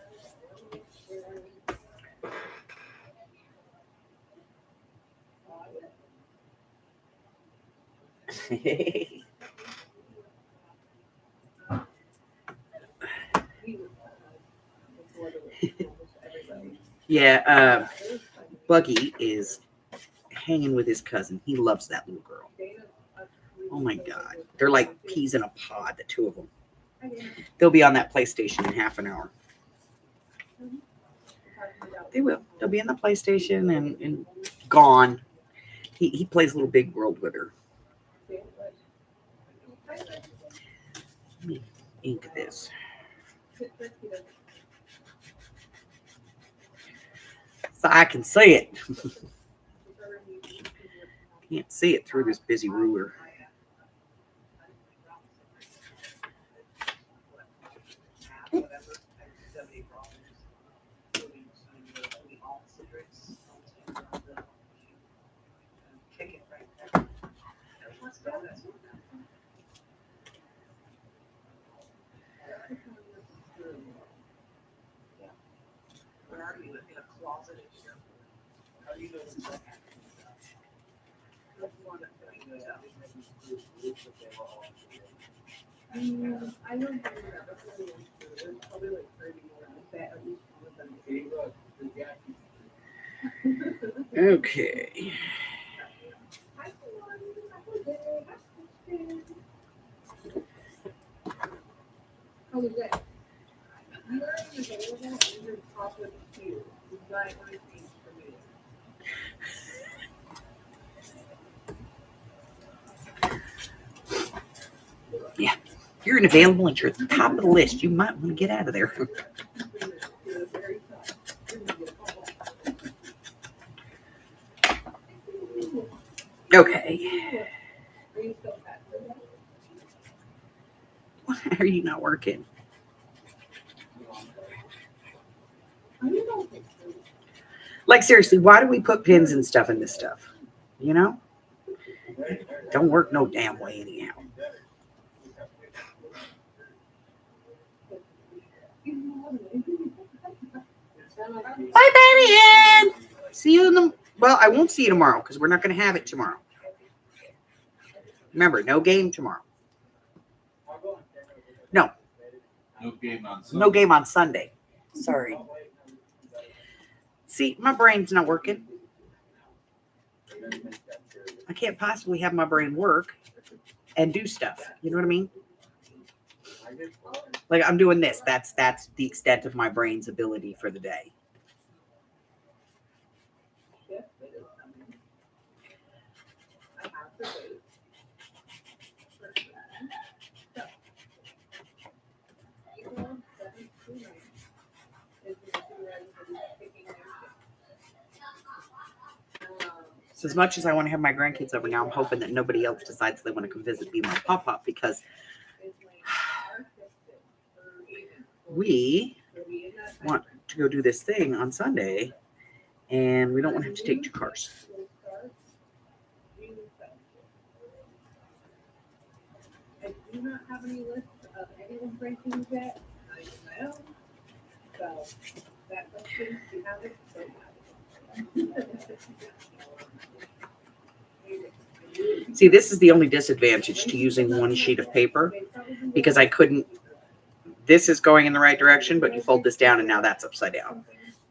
Yeah, Buggy is hanging with his cousin. He loves that little girl. Oh my God. They're like peas in a pod, the two of them. They'll be on that PlayStation in half an hour. They will. They'll be on the PlayStation and gone. He plays Little Big World with her. Let me ink this. So I can see it. Can't see it through this busy ruler. Okay. How was that? You are available and you're talking to you. You got everything for me. You're unavailable and you're at the top of the list. You might want to get out of there. Okay. Why are you not working? Like, seriously, why do we put pins and stuff in this stuff? You know? Don't work no damn way anyhow. Bye, baby Ann. See you in the... Well, I won't see you tomorrow because we're not going to have it tomorrow. Remember, no game tomorrow. No. No game on Sunday. No game on Sunday. Sorry. See, my brain's not working. I can't possibly have my brain work and do stuff. You know what I mean? Like, I'm doing this. That's the extent of my brain's ability for the day. So as much as I want to have my grandkids over now, I'm hoping that nobody else decides they want to come visit, be my pop-up, because we want to go do this thing on Sunday, and we don't want to have to take two cars. I do not have any list of anyone drinking yet. I know. So that question, you have it. So See, this is the only disadvantage to using one sheet of paper, because I couldn't, this is going in the right direction, but you fold this down and now that's upside down.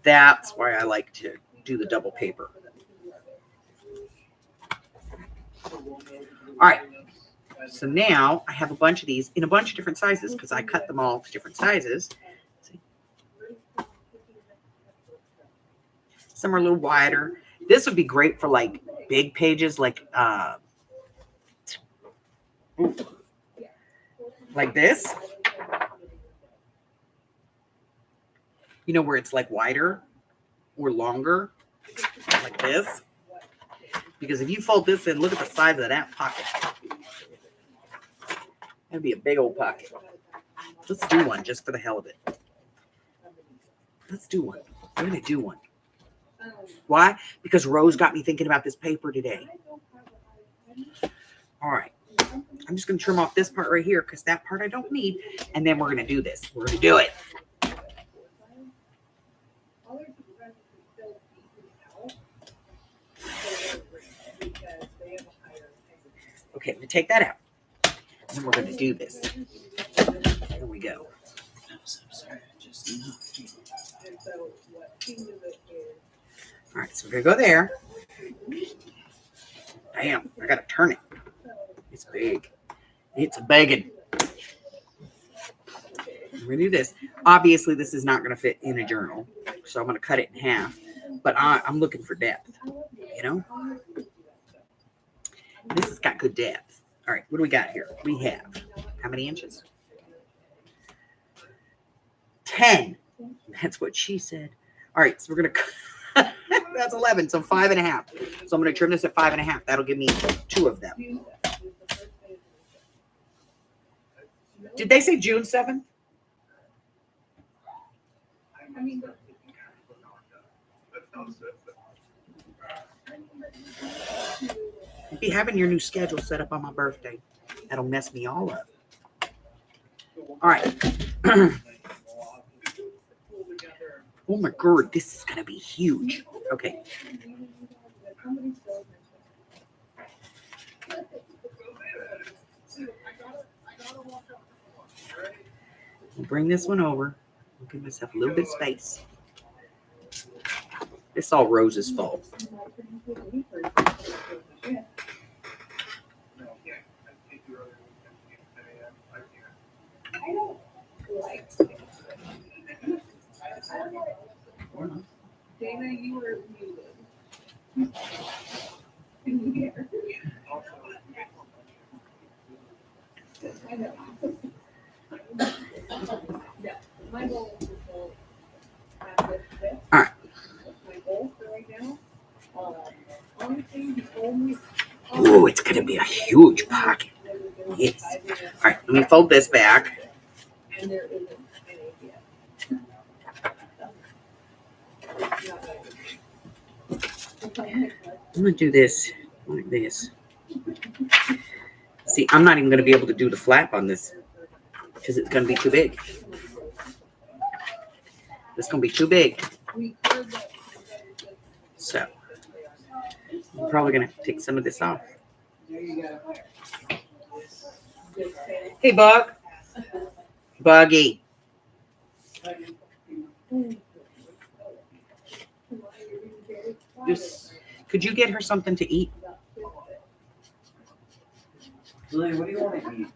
That's why I like to do the double paper. All right. So now I have a bunch of these in a bunch of different sizes because I cut them all to different sizes. See? Some are a little wider. This would be great for like big pages, like this. You know, where it's like wider or longer, like this. Because if you fold this in, look at the size of that pocket. That'd be a big old pocket. Let's do one just for the hell of it. Let's do one. We're going to do one. Why? Because Rose got me thinking about this paper today. All right. I'm just going to trim off this part right here because that part I don't need. And then we're going to do this. We're going to do it. Okay, I'm gonna take that out. And then we're gonna do this. Here we go. I'm so sorry. Just enough. And so what changes it is. All right, so we're gonna go there. Damn, I gotta turn it. It's big. It's a biggin. We're gonna do this. Obviously, this is not gonna fit in a journal, so I'm gonna cut it in half. But I'm looking for depth. You know, this has got good depth. All right, what do we got here? We have how many inches? 10. That's what she said. All right, so we're gonna. That's 11, so 5.5. So I'm gonna trim this at 5.5. That'll give me 2 of them. Did they say June 7th? I mean, Be having your new schedule set up on my birthday. That'll mess me all up. All right. Oh my god, this is gonna be huge. Okay. I'll bring this one over. I'll give myself a little bit of space. It's all Rose's fault. I don't like. Dana, you were muted. I know. Yeah, my goal is to have this fit. All right. That's my goal for right now. Honestly, he told me. Ooh, it's gonna be a huge pocket. Yes. All right, let me fold this back. And there isn't any yet. I'm gonna do this like this. See, I'm not even gonna be able to do the flap on this because it's gonna be too big. It's gonna be too big. So I'm probably gonna have to take some of this off. Hey, Bug. Buggy. Just, Could you get her something to eat? Lily, what do you want to eat?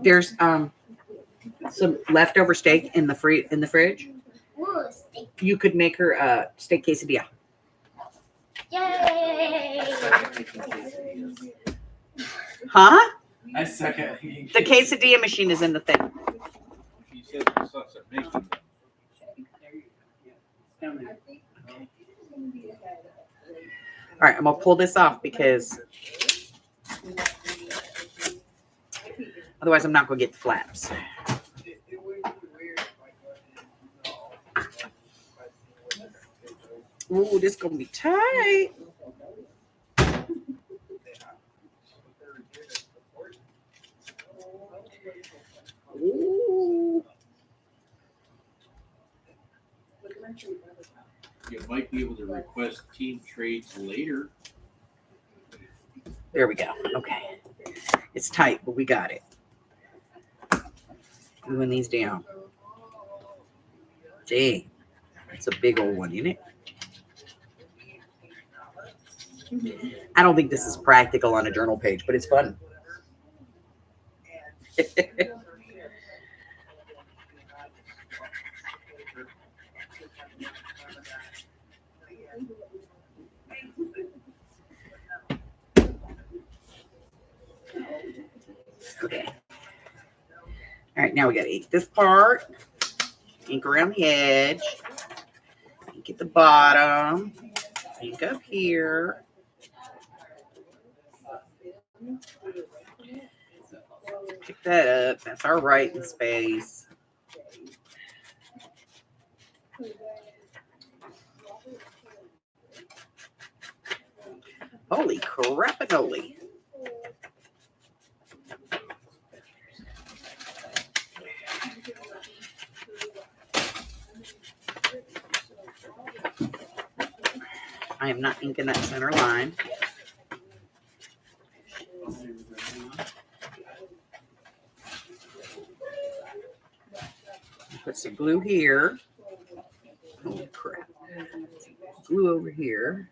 There's some leftover steak in the fridge. Ooh, steak. You could make her a steak quesadilla. Yay! Huh? I second. The quesadilla machine is in the thing. She said she saw some making. All right, I'm gonna pull this off because otherwise I'm not gonna get the flaps. Ooh, this is gonna be tight. Ooh. You might be able to request team trades later. There we go. Okay. It's tight, but we got it. Moving these down. Dang. It's a big old one, isn't it? I don't think this is practical on a journal page, but it's fun. Okay. All right, now we got to ink this part, ink around the edge, ink at the bottom, ink up here. Pick that up. That's our writing space. Holy crapanoly. I am not inking that center line. some glue here. Oh crap. Glue over here.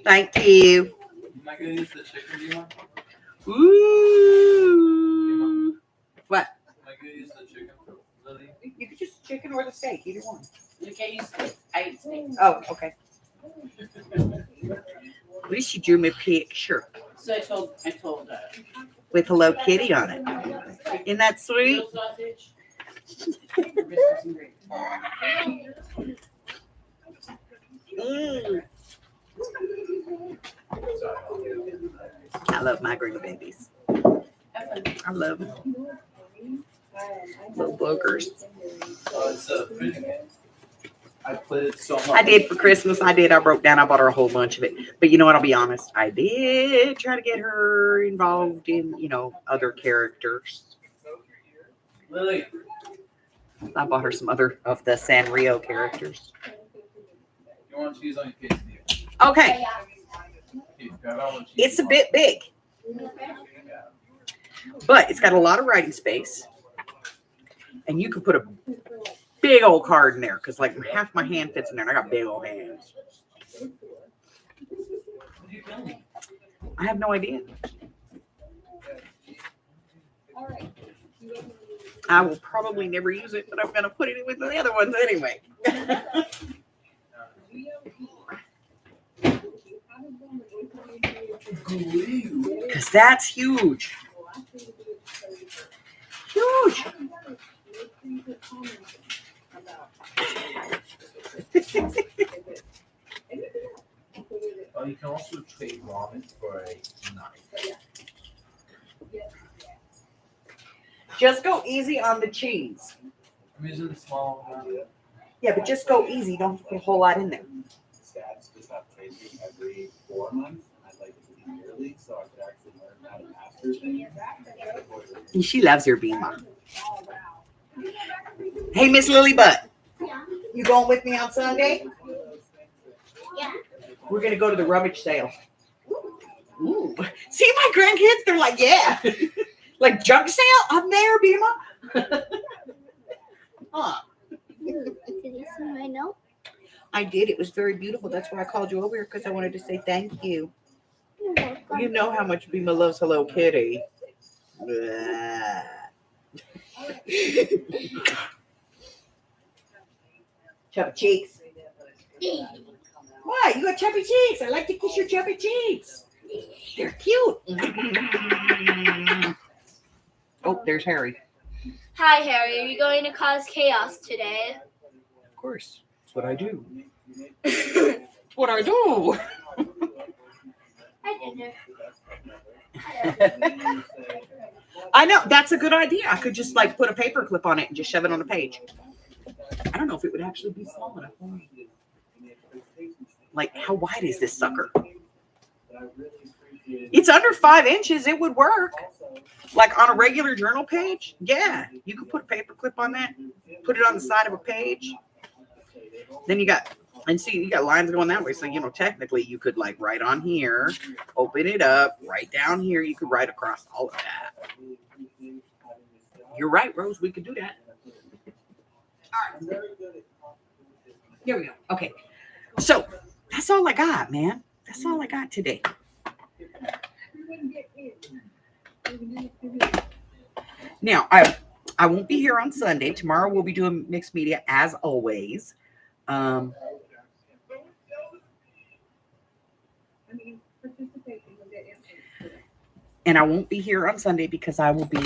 Thank you. Am I gonna use the chicken, do you want? Ooh. What? Am I gonna use the chicken, Lily? You could just chicken or the steak, either one. You can't use steak. I eat steak. Oh, okay. At least you drew me a picture So I told with Hello Kitty on it. Isn't that sweet? grilled sausage. Mm. I love my green babies. I love them. Little boogers. It's I played it so much. I did for Christmas. I broke down. I bought her a whole bunch of it. But you know what? I'll be honest. I did try to get her involved in, other characters. Lily. I bought her some other of the Sanrio characters. You want cheese on your quesadilla? Okay. Okay, grab all the cheese It's a you bit big, but it's got a lot of writing space. And you could put a big old card in there because like half my hand fits in there and I got big old hands. I have no idea. I will probably never use it, but I'm going to put it in with the other ones anyway. Because that's huge. Huge. Oh, you can also trade ramen for a knife. Just go easy on the cheese. I'm using the small one. Yeah, but just go easy. Don't put a whole lot in there. Stats just have training every 4 months. I'd like it to be yearly so I could actually learn how to master things. And she loves her Beema. Hey, Miss Lily Butt. You going with me on Sunday? Yeah. We're going to go to the rummage sale. Ooh. See my grandkids? They're like, yeah. Like junk sale? I'm there, Beema. Huh. Did you see my note? I did. It was very beautiful. That's why I called you over here because I wanted to say thank you. You're welcome. You know how much Beema loves Hello Kitty. Blah. Chubby cheeks. Why? You got chubby cheeks. I like to kiss your chubby cheeks. They're cute. Oh, there's Harry. Hi, Harry. Are you going to cause chaos today? Of course. That's what I do. That's what I do. Hi, Ginger. I know. That's a good idea. I could just like put a paper clip on it and just shove it on a page. I don't know if it would actually be small enough. Like, how wide is this sucker? It's under 5 inches. It would work. Like on a regular journal page. Yeah. You could put a paper clip on that. Put it on the side of a page. Then you got, and see, you got lines going that way. So, technically you could like write on here, open it up, write down here. You could write across all of that. You're right, Rose. We could do that. All right. Here we go. Okay. So that's all I got, man. That's all I got today. Now, I won't be here on Sunday. Tomorrow we'll be doing mixed media as always. And I won't be here on Sunday because I will be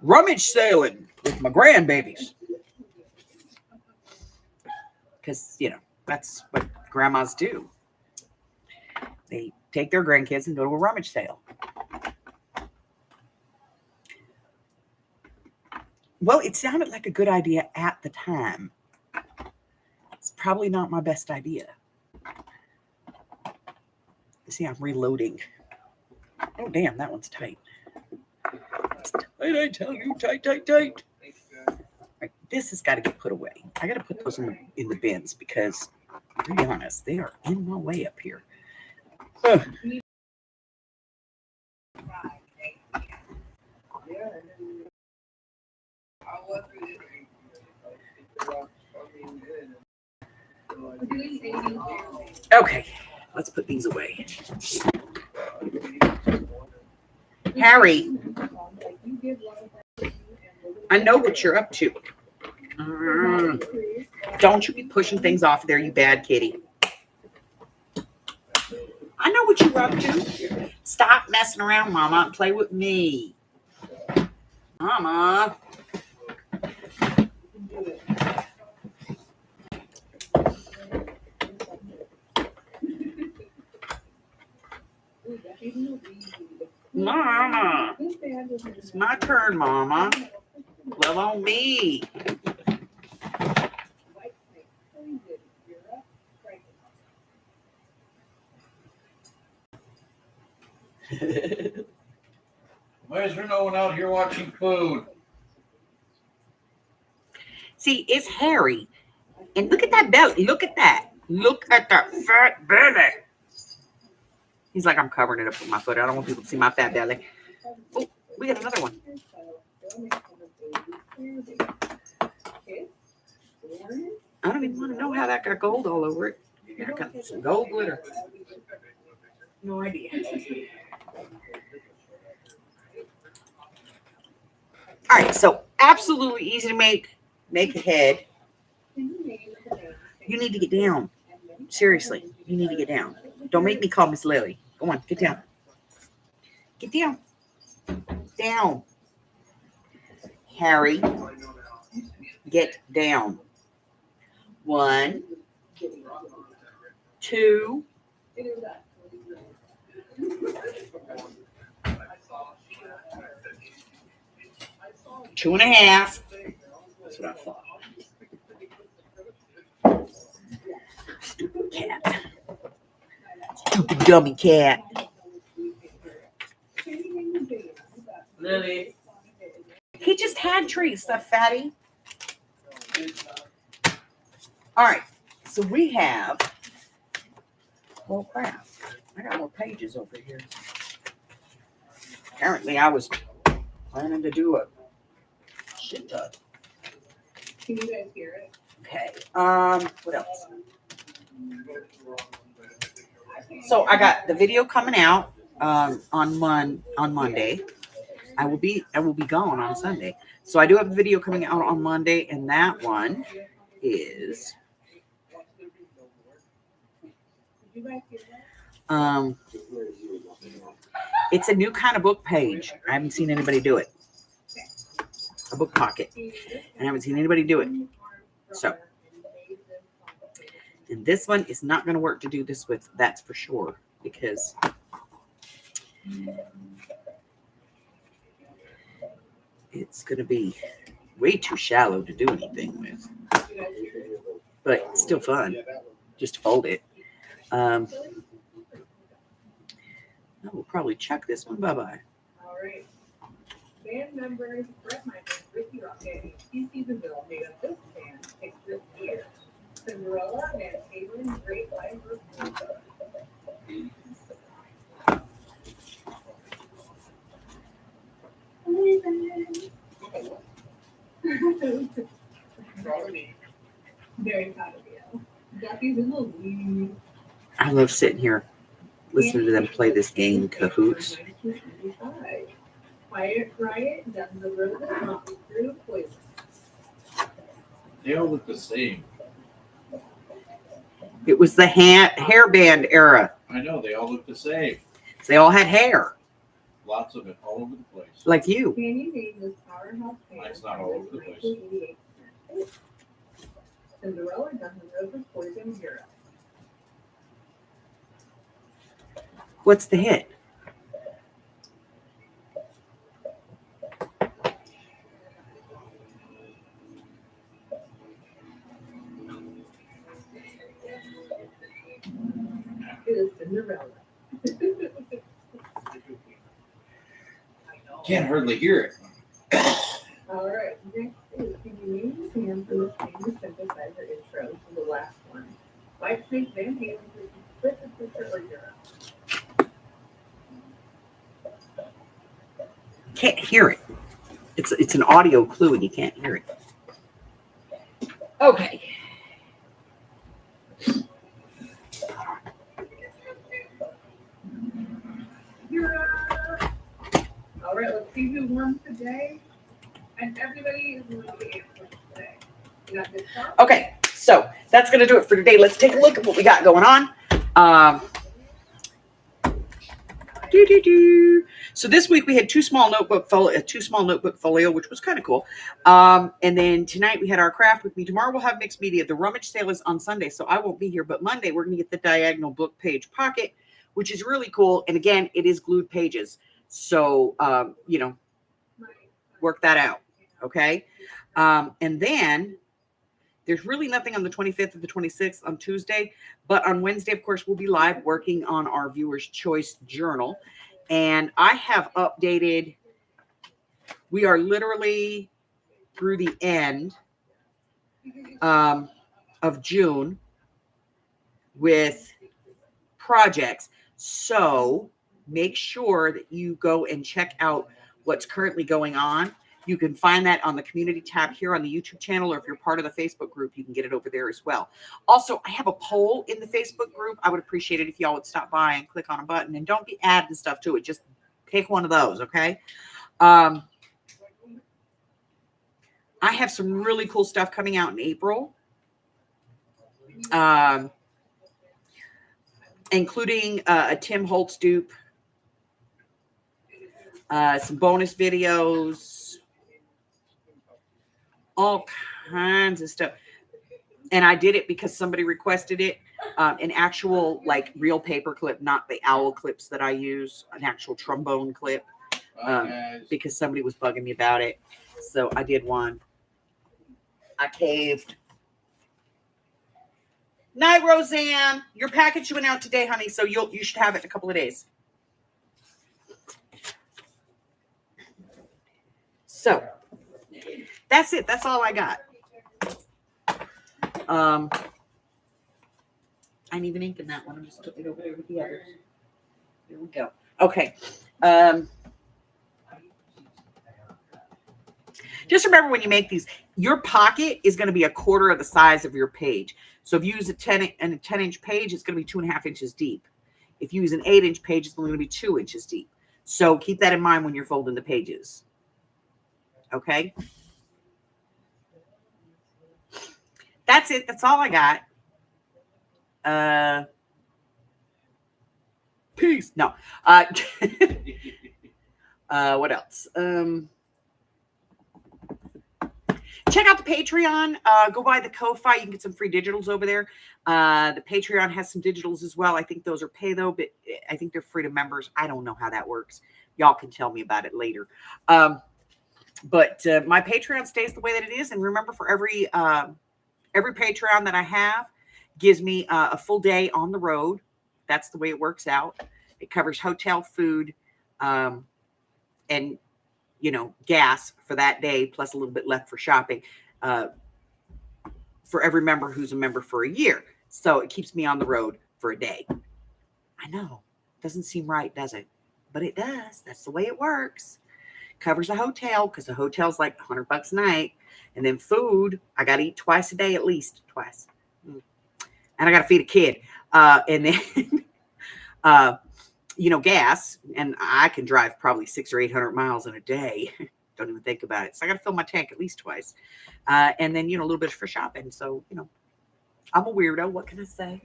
rummage sailing with my grandbabies. Because, that's what grandmas do. They take their grandkids and go to a rummage sale. Well, it sounded like a good idea at the time. It's probably not my best idea. See, I'm reloading. Oh, damn, that one's tight. It's tight, I tell you, tight. Right, this has got to get put away. I got to put those in the bins because To be honest, they are in my way up here. Ugh. Okay, let's put these away. Harry, I know what you're up to. Don't you be pushing things off there, you bad kitty. I know what you're up to. Stop messing around, Mama, and play with me. Mama. Mama. It's my turn, Mama. Love on me. Why is there no one out here watching food? See, it's Harry. And look at that belly. Look at that. Look at that fat belly. He's like, I'm covering it up with my foot. I don't want people to see my fat belly. Oh, we got another one. I don't even want to know how that got gold all over it. Yeah, I got some gold glitter. No idea. All right, so absolutely easy to make. Make a head. You need to get down. Seriously, you need to get down. Don't make me call Miss Lily. Go on, get down. Get down. Down. Harry, get down. 1, 2. 2.5. That's what I thought. Stupid cat. Stupid dummy cat. Lily. He just had treats, that fatty. All right. So we have. Oh, crap. I got more pages over here. Apparently, I was planning to do a shit ton. Can you guys hear it? Okay. What else? So I got the video coming out on Monday. I will be gone on Sunday. So I do have a video coming out on Monday, and that one is it's a new kind of book page. I haven't seen anybody do it. A book pocket. I haven't seen anybody do it. So, and this one is not going to work to do this with, that's for sure, because it's going to be way too shallow to do anything with. But it's still fun, just to fold it. I will probably chuck this one bye-bye. All right. Band members Brett Michaels, Ricky Rocket, and Steve Stephenville made up this band picked this year. Cinderella and Caitlin Great Live Reporter. Very proud of you. Duffy's in the lead. I love sitting here listening to them play this game, Cahoots. Quiet Riot, Guns N' Roses, Motley Crue, Poison. They all look the same. It was the hair band era. I know, they all look the same. They all had hair, Lots of it all over the place. like you. Candy Mane was powerhouse band. Mine's not all over the place. 1988. Cinderella, Guns N' Roses, Poison, Europe. What's the hit? It is Cinderella. Can't hardly hear it. All right, next is, can you name the band for the famous synthesizer intro to the last one? White Snake Van Halen with the sister or Europe. Can't hear it. It's an audio clue and you can't hear it. Okay. Europe. All right, let's see who won today. And everybody is going to be answering today. You got this one? Okay, so that's going to do it for today. Let's take a look at what we got going on. So this week we had two small notebook folio, which was kind of cool. And then tonight we had our craft with me. Tomorrow we'll have mixed media. The rummage sale is on Sunday, so I won't be here. But Monday we're going to get the diagonal book page pocket, which is really cool. And again, it is glued pages. So, work that out. Okay. And then there's really nothing on the 25th or the 26th on Tuesday, but on Wednesday, of course, we'll be live working on our Viewer's Choice Journal. And I have updated, we are literally through the end of June with projects. So make sure that you go and check out what's currently going on. You can find that on the community tab here on the YouTube channel, or if you're part of the Facebook group, you can get it over there as well. Also, I have a poll in the Facebook group. I would appreciate it if y'all would stop by and click on a button, and don't be adding stuff to it. Just pick one of those, okay? I have some really cool stuff coming out in April, including a Tim Holtz dupe, some bonus videos, all kinds of stuff. And I did it because somebody requested it, an actual like real paper clip, not the owl clips that I use, an actual trombone clip, because somebody was bugging me about it. So I did one. I caved. Night, Roseanne. Your package went out today, honey, so you should have it in a couple of days. So that's it. That's all I got. I ain't even inking that one. I'm just putting it over there with the others. Here we go. Okay. Just remember when you make these, your pocket is going to be a quarter of the size of your page. So if you use a 10-inch page, it's going to be 2.5 inches deep. If you use an 8-inch page, it's only going to be 2 inches deep. So keep that in mind when you're folding the pages. Okay. That's it. That's all I got. Peace. No. What else? Check out the Patreon. Go buy the Ko-Fi. You can get some free digitals over there. The Patreon has some digitals as well. I think those are pay though, but I think they're free to members. I don't know how that works. Y'all can tell me about it later. But my Patreon stays the way that it is. And remember, for every Patreon that I have gives me a full day on the road. That's the way it works out. It covers hotel, food, and, gas for that day, plus a little bit left for shopping for every member who's a member for a year. So it keeps me on the road for a day. I know. Doesn't seem right, does it? But it does. That's the way it works. Covers a hotel because the hotel's like $100 a night. And then food, I got to eat twice a day, at least twice. And I got to feed a kid. And then, gas. And I can drive probably 600 or 800 miles in a day. Don't even think about it. So I got to fill my tank at least twice. And then, a little bit for shopping. So, I'm a weirdo. What can I say?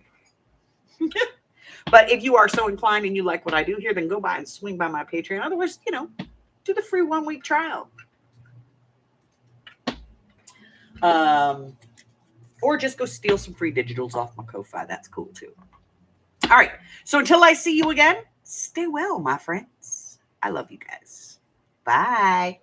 But if you are so inclined and you like what I do here, then go by and swing by my Patreon. Otherwise, do the free 1-week trial. Or just go steal some free digitals off my Ko-Fi. That's cool too. All right. So until I see you again, stay well, my friends. I love you guys. Bye.